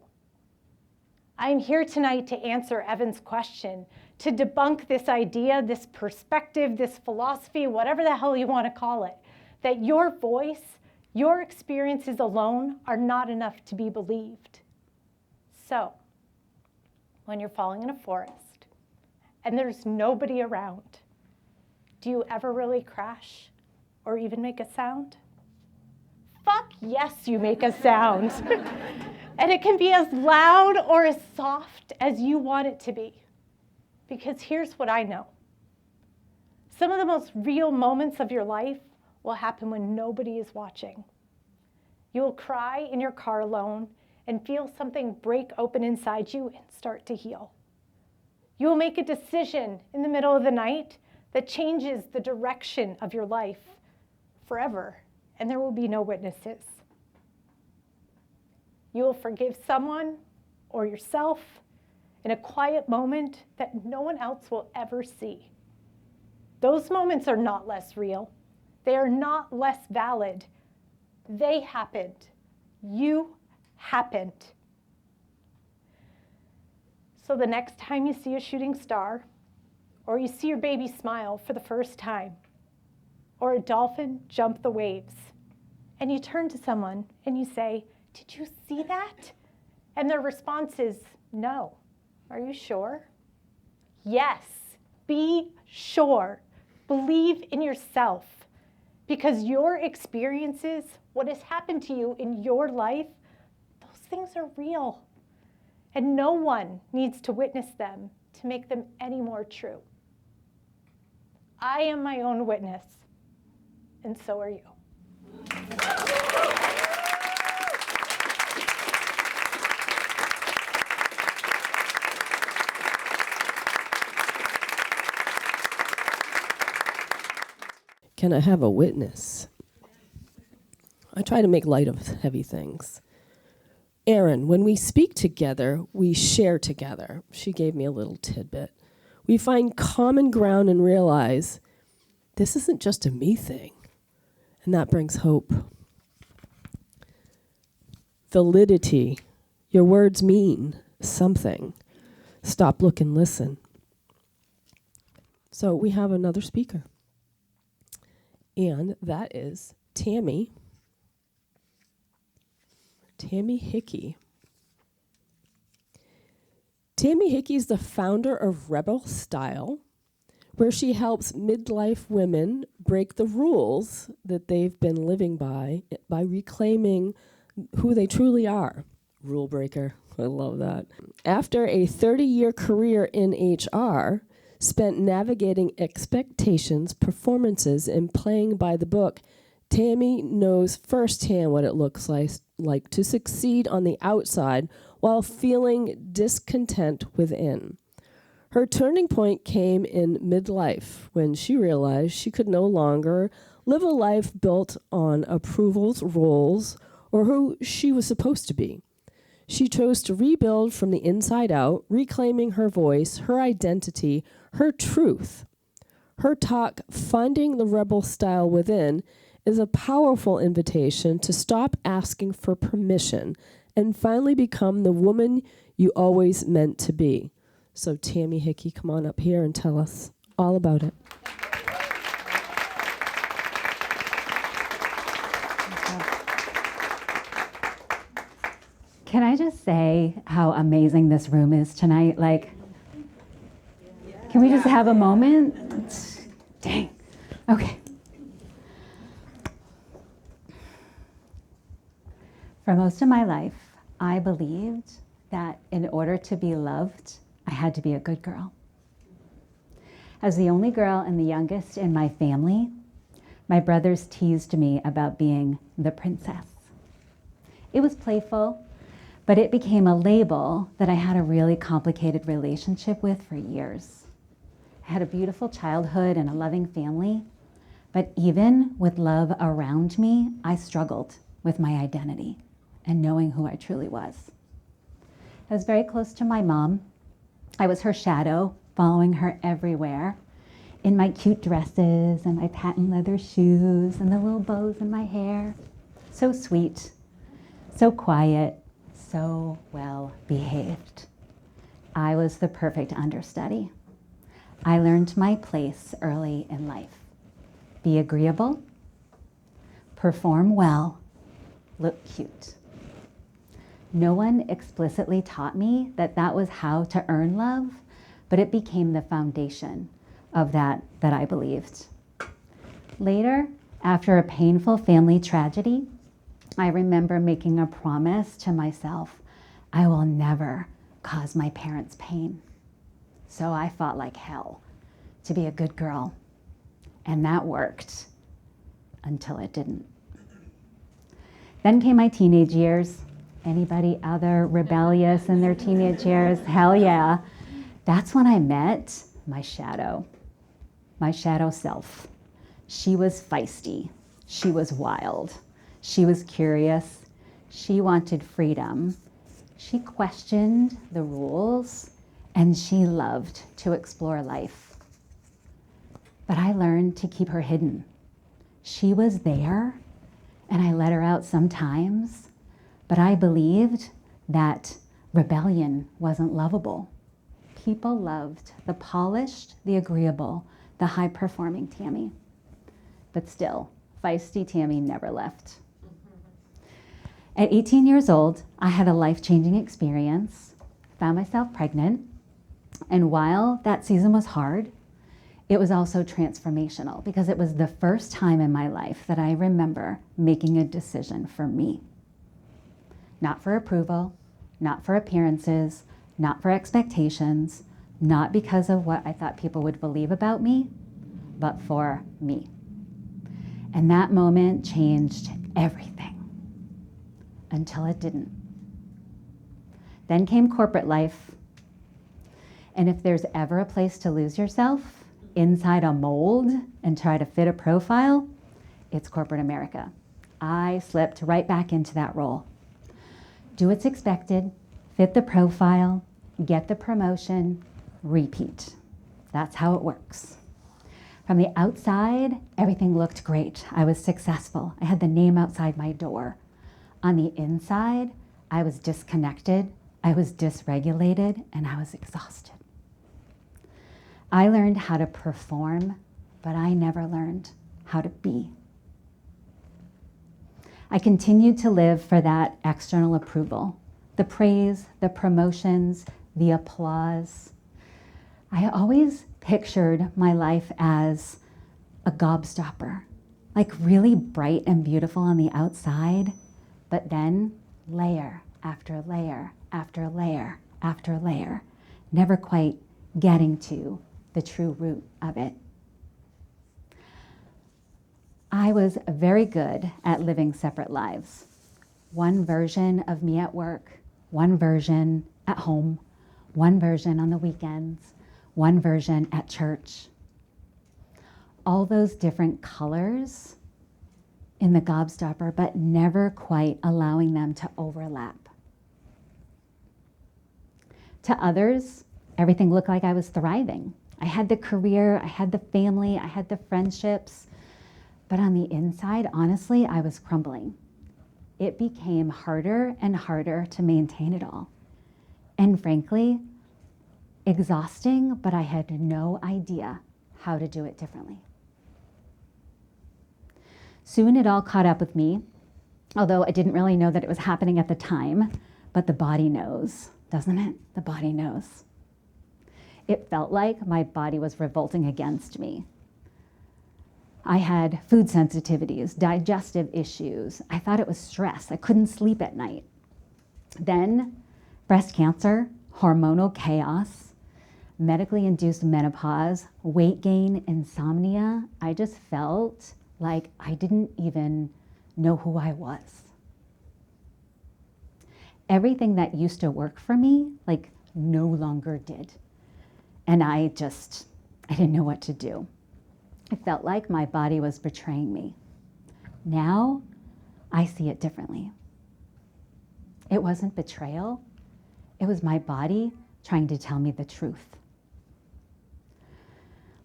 Speaker 7: I am here tonight to answer Evan's question, to debunk this idea, this perspective, this philosophy, whatever the hell you want to call it, that your voice, your experiences alone are not enough to be believed. So, when you're falling in a forest and there's nobody around, do you ever really crash or even make a sound? Fuck yes, you make a sound. And it can be as loud or as soft as you want it to be. Because here's what I know. Some of the most real moments of your life will happen when nobody is watching. You will cry in your car alone and feel something break open inside you and start to heal. You will make a decision in the middle of the night that changes the direction of your life forever, and there will be no witnesses. You will forgive someone or yourself in a quiet moment that no one else will ever see. Those moments are not less real. They are not less valid. They happened. You happened. So the next time you see a shooting star, or you see your baby smile for the first time, or a dolphin jump the waves, and you turn to someone and you say, "Did you see that?" And their response is, "No." Are you sure? Yes, be sure. Believe in yourself, because your experiences, what has happened to you in your life, those things are real. And no one needs to witness them to make them any more true. I am my own witness, and so are you.
Speaker 6: Can I have a witness? I try to make light of heavy things. Erin, when we speak together, we share together. She gave me a little tidbit. We find common ground and realize this isn't just a me thing. And that brings hope. Validity. Your words mean something. Stop, look, and listen. So we have another speaker. And that is Tammy Hickey. Tammy Hickey is the founder of Rebel Style, where she helps midlife women break the rules that they've been living by reclaiming who they truly are. Rule breaker. I love that. After a 30-year career in HR, spent navigating expectations, performances, and playing by the book, Tammy knows firsthand what it looks like to succeed on the outside while feeling discontent within. Her turning point came in midlife when she realized she could no longer live a life built on approvals, roles, or who she was supposed to be. She chose to rebuild from the inside out, reclaiming her voice, her identity, her truth. Her talk, Finding the Rebel Style Within, is a powerful invitation to stop asking for permission and finally become the woman you always meant to be. So Tammy Hickey, come on up here and tell us all about it.
Speaker 9: Can I just say how amazing this room is tonight? Like, can we just have a moment? Dang. Okay. For most of my life, I believed that in order to be loved, I had to be a good girl. As the only girl and the youngest in my family, my brothers teased me about being the princess. It was playful, but it became a label that I had a really complicated relationship with for years. I had a beautiful childhood and a loving family, but even with love around me, I struggled with my identity and knowing who I truly was. I was very close to my mom. I was her shadow, following her everywhere, in my cute dresses and my patent leather shoes and the little bows in my hair. So sweet, so quiet, so well behaved. I was the perfect understudy. I learned my place early in life. Be agreeable, perform well, look cute. No one explicitly taught me that that was how to earn love, but it became the foundation of that I believed. Later, after a painful family tragedy, I remember making a promise to myself, I will never cause my parents pain. So I fought like hell to be a good girl, and that worked until it didn't. Then came my teenage years. Anybody other rebellious in their teenage years? Hell yeah. That's when I met my shadow self. She was feisty. She was wild. She was curious. She wanted freedom. She questioned the rules, and she loved to explore life. But I learned to keep her hidden. She was there, and I let her out sometimes, but I believed that rebellion wasn't lovable. People loved the polished, the agreeable, the high-performing Tammy. But still, feisty Tammy never left. At 18 years old, I had a life-changing experience, found myself pregnant, and while that season was hard, it was also transformational because it was the first time in my life that I remember making a decision for me. Not for approval, not for appearances, not for expectations, not because of what I thought people would believe about me, but for me. And that moment changed everything until it didn't. Then came corporate life. And if there's ever a place to lose yourself inside a mold and try to fit a profile, it's corporate America. I slipped right back into that role. Do what's expected, fit the profile, get the promotion, repeat. That's how it works. From the outside, everything looked great. I was successful. I had the name outside my door. On the inside, I was disconnected, I was dysregulated, and I was exhausted. I learned how to perform, but I never learned how to be. I continued to live for that external approval, the praise, the promotions, the applause. I always pictured my life as a gobstopper, like really bright and beautiful on the outside, but then layer after layer after layer after layer, never quite getting to the true root of it. I was very good at living separate lives. One version of me at work, one version at home, one version on the weekends, one version at church. All those different colors in the gobstopper, but never quite allowing them to overlap. To others, everything looked like I was thriving. I had the career, I had the family, I had the friendships, but on the inside, honestly, I was crumbling. It became harder and harder to maintain it all. And frankly, exhausting, but I had no idea how to do it differently. Soon it all caught up with me, although I didn't really know that it was happening at the time, but the body knows, doesn't it? The body knows. It felt like my body was revolting against me. I had food sensitivities, digestive issues. I thought it was stress. I couldn't sleep at night. Then breast cancer, hormonal chaos, medically induced menopause, weight gain, insomnia. I just felt like I didn't even know who I was. Everything that used to work for me, like, no longer did. And I didn't know what to do. It felt like my body was betraying me. Now, I see it differently. It wasn't betrayal. It was my body trying to tell me the truth.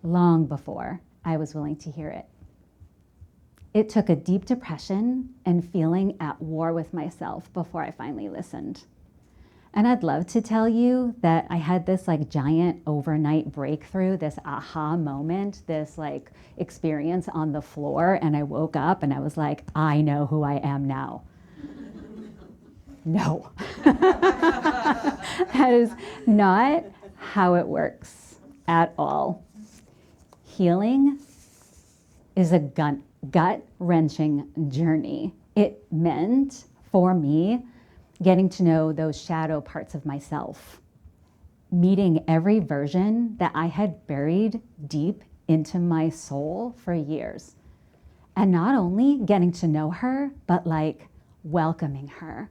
Speaker 9: Long before I was willing to hear it. It took a deep depression and feeling at war with myself before I finally listened. And I'd love to tell you that I had this like giant overnight breakthrough, this aha moment, this like experience on the floor, and I woke up and I was like, I know who I am now. No. That is not how it works at all. Healing is a gut-wrenching journey. It meant, for me, getting to know those shadow parts of myself, meeting every version that I had buried deep into my soul for years. And not only getting to know her, but like welcoming her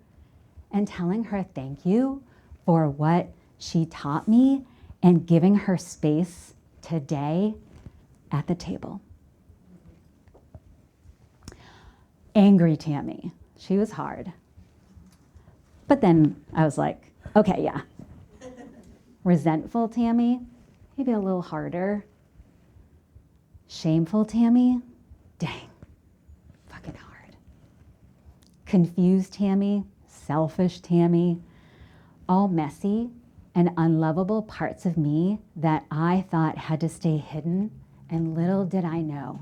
Speaker 9: and telling her thank you for what she taught me and giving her space today at the table. Angry Tammy, she was hard. But then I was like, okay, yeah. Resentful Tammy, maybe a little harder. Shameful Tammy, dang, fucking hard. Confused Tammy, selfish Tammy, all messy and unlovable parts of me that I thought had to stay hidden. And little did I know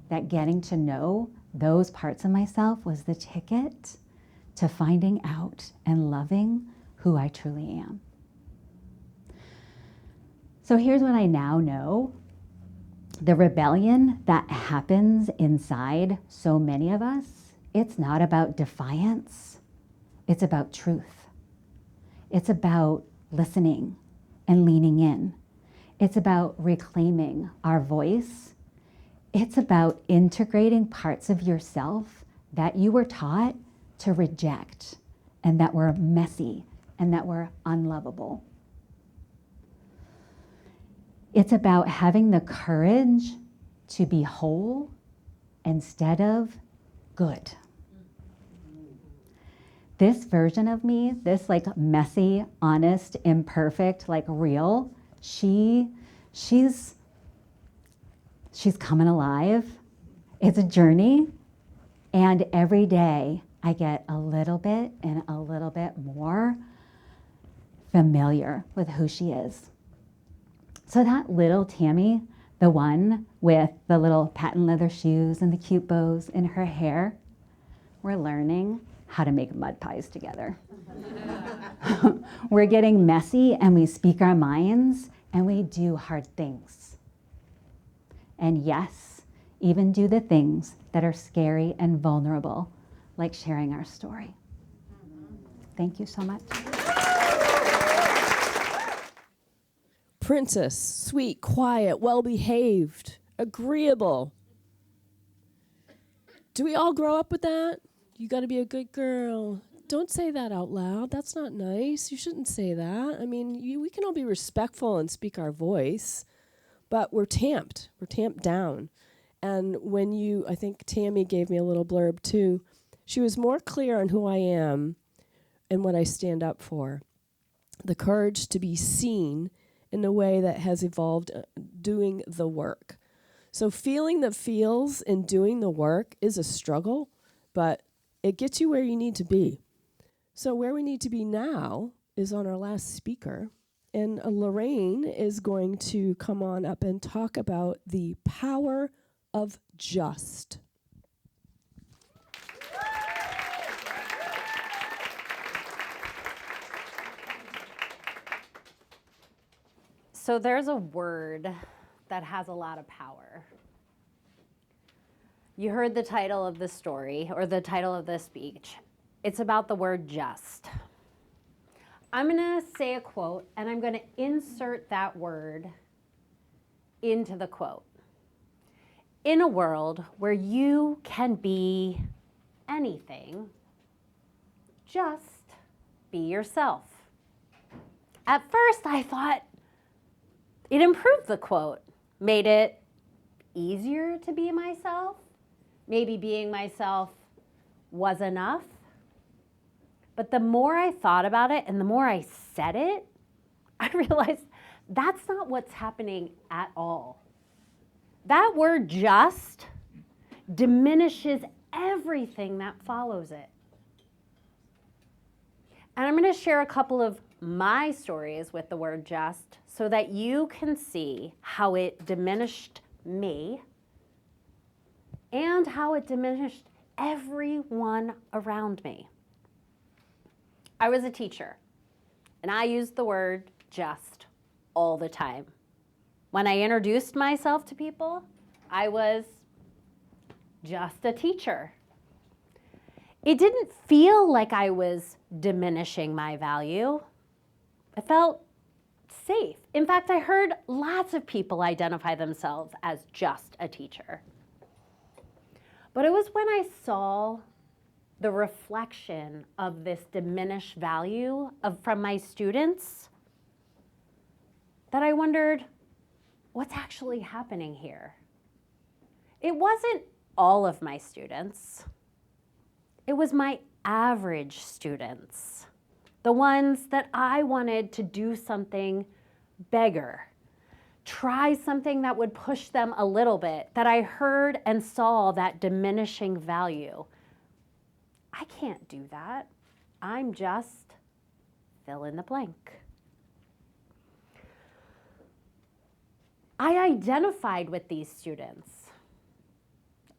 Speaker 9: that getting to know those parts of myself was the ticket to finding out and loving who I truly am. So here's what I now know. The rebellion that happens inside so many of us, it's not about defiance. It's about truth. It's about listening and leaning in. It's about reclaiming our voice. It's about integrating parts of yourself that you were taught to reject and that were messy and that were unlovable. It's about having the courage to be whole instead of good. This version of me, this like messy, honest, imperfect, like real, she's coming alive. It's a journey. And every day I get a little bit and a little bit more familiar with who she is. So that little Tammy, the one with the little patent leather shoes and the cute bows in her hair, we're learning how to make mud pies together. We're getting messy and we speak our minds and we do hard things. And yes, even do the things that are scary and vulnerable, like sharing our story. Thank you so much.
Speaker 6: Princess, sweet, quiet, well-behaved, agreeable. Do we all grow up with that? You got to be a good girl. Don't say that out loud. That's not nice. You shouldn't say that. I mean, we can all be respectful and speak our voice, but we're tamped. We're tamped down. And when I think Tammy gave me a little blurb too, she was more clear on who I am and what I stand up for. The courage to be seen in a way that has evolved doing the work. So feeling the feels and doing the work is a struggle, but it gets you where you need to be. So where we need to be now is on our last speaker. And Lorraine is going to come on up and talk about the power of just.
Speaker 7: So there's a word that has a lot of power. You heard the title of the story, or the title of the speech. It's about the word just. I'm going to say a quote, and I'm going to insert that word into the quote. In a world where you can be anything, just be yourself. At first, I thought it improved the quote, made it easier to be myself. Maybe being myself was enough. But the more I thought about it and the more I said it, I realized that's not what's happening at all. That word just diminishes everything that follows it. And I'm going to share a couple of my stories with the word just so that you can see how it diminished me and how it diminished everyone around me. I was a teacher, and I used the word just all the time. When I introduced myself to people, I was just a teacher. It didn't feel like I was diminishing my value. I felt safe. In fact, I heard lots of people identify themselves as just a teacher. But it was when I saw the reflection of this diminished value from my students that I wondered, what's actually happening here? It wasn't all of my students. It was my average students.
Speaker 10: the ones that I wanted to do something bigger, try something that would push them a little bit, that I heard and saw that diminishing value. I can't do that. I'm just fill in the blank. I identified with these students.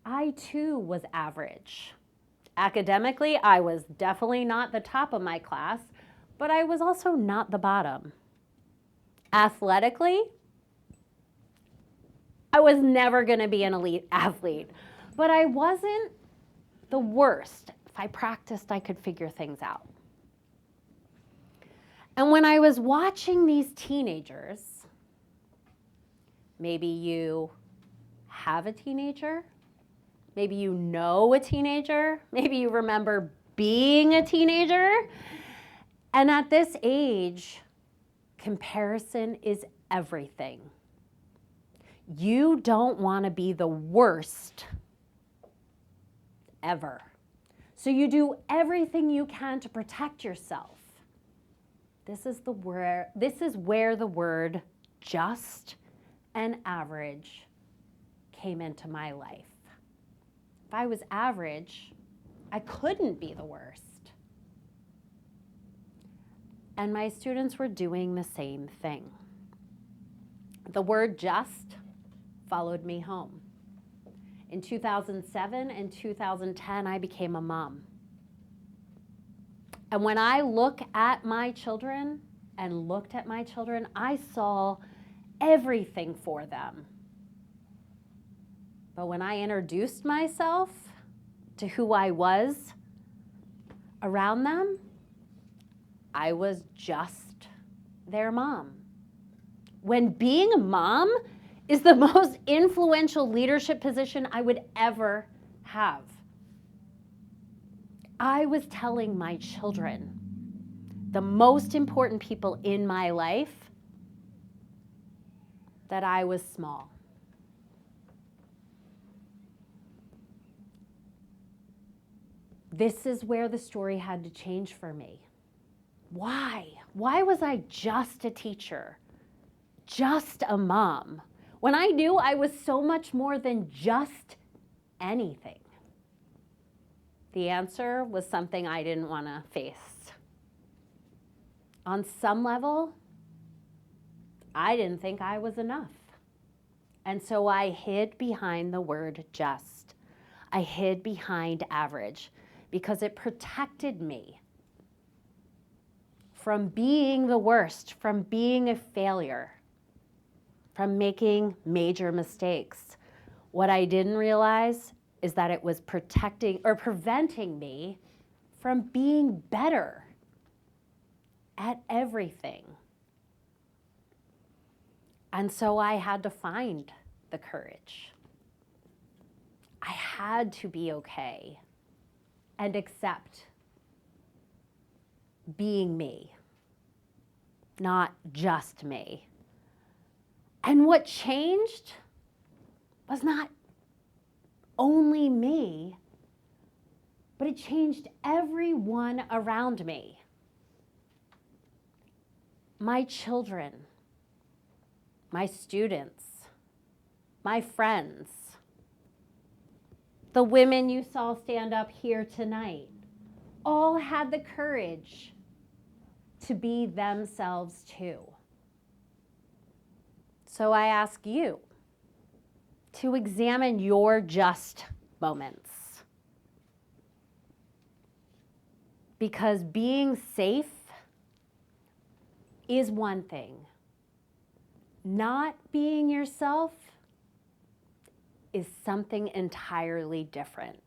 Speaker 10: I too was average. Academically, I was definitely not the top of my class, but I was also not the bottom. Athletically, I was never going to be an elite athlete, but I wasn't the worst. If I practiced, I could figure things out. And when I was watching these teenagers, maybe you have a teenager, maybe you know a teenager, maybe you remember being a teenager, and at this age, comparison is everything. You don't want to be the worst ever. So you do everything you can to protect yourself. This is where the word just and average came into my life. If I was average, I couldn't be the worst. And my students were doing the same thing. The word just followed me home. In 2007 and 2010, I became a mom. And when I look at my children and looked at my children, I saw everything for them. But when I introduced myself to who I was around them, I was just their mom. When being a mom is the most influential leadership position I would ever have, I was telling my children, the most important people in my life, that I was small. This is where the story had to change for me. Why? Why was I just a teacher? Just a mom? When I knew I was so much more than just anything. The answer was something I didn't want to face. On some level, I didn't think I was enough. And so I hid behind the word just. I hid behind average because it protected me from being the worst, from being a failure, from making major mistakes. What I didn't realize is that it was protecting or preventing me from being better at everything. And so I had to find the courage. I had to be okay and accept being me, not just me. And what changed was not only me, but it changed everyone around me. My children, my students, my friends, the women you saw stand up here tonight, all had the courage to be themselves too. So I ask you to examine your just moments. Because being safe is one thing. Not being yourself is something entirely different.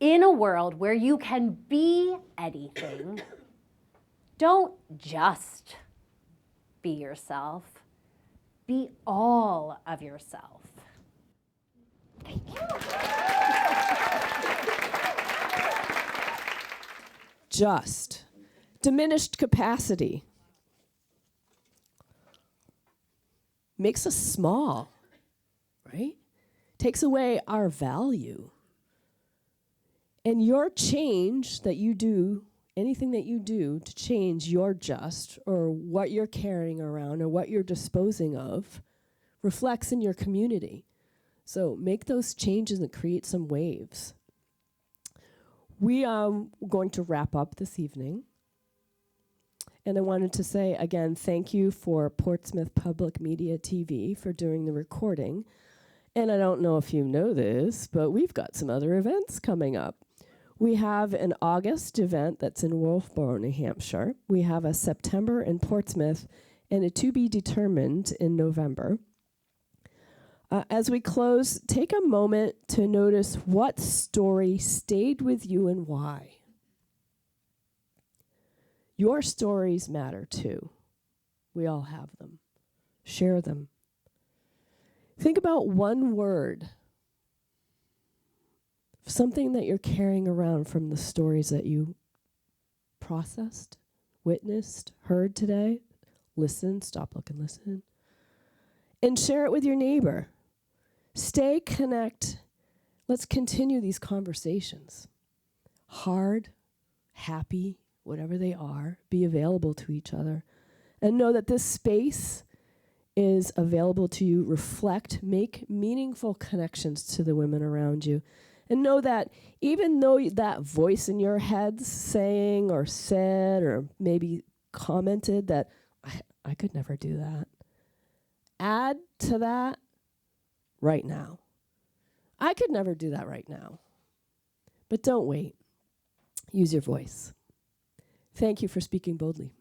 Speaker 10: In a world where you can be anything, don't just be yourself. Be all of yourself. Thank you.
Speaker 6: Just. Diminished capacity. Makes us small, right? Takes away our value. And your change that you do anything that you do to change your just or what you're carrying around or what you're disposing of reflects in your community. So make those changes and create some waves. We are going to wrap up this evening. And I wanted to say again, thank you for Portsmouth Public Media TV for doing the recording. And I don't know if you know this, but we've got some other events coming up. We have an August event that's in Wolfboro, New Hampshire. We have a September in Portsmouth and a to be determined in November. As we close, take a moment to notice what story stayed with you and why. Your stories matter too. We all have them. Share them. Think about one word, something that you're carrying around from the stories that you processed, witnessed, heard today. Listen, stop, look, and listen. And share it with your neighbor. Stay connect. Let's continue these conversations. Hard, happy, whatever they are, be available to each other. And know that this space is available to you. Reflect, make meaningful connections to the women around you. And know that even though that voice in your head's saying or said or maybe commented that, I could never do that. Add to that right now. I could never do that right now. But don't wait. Use your voice. Thank you for speaking boldly.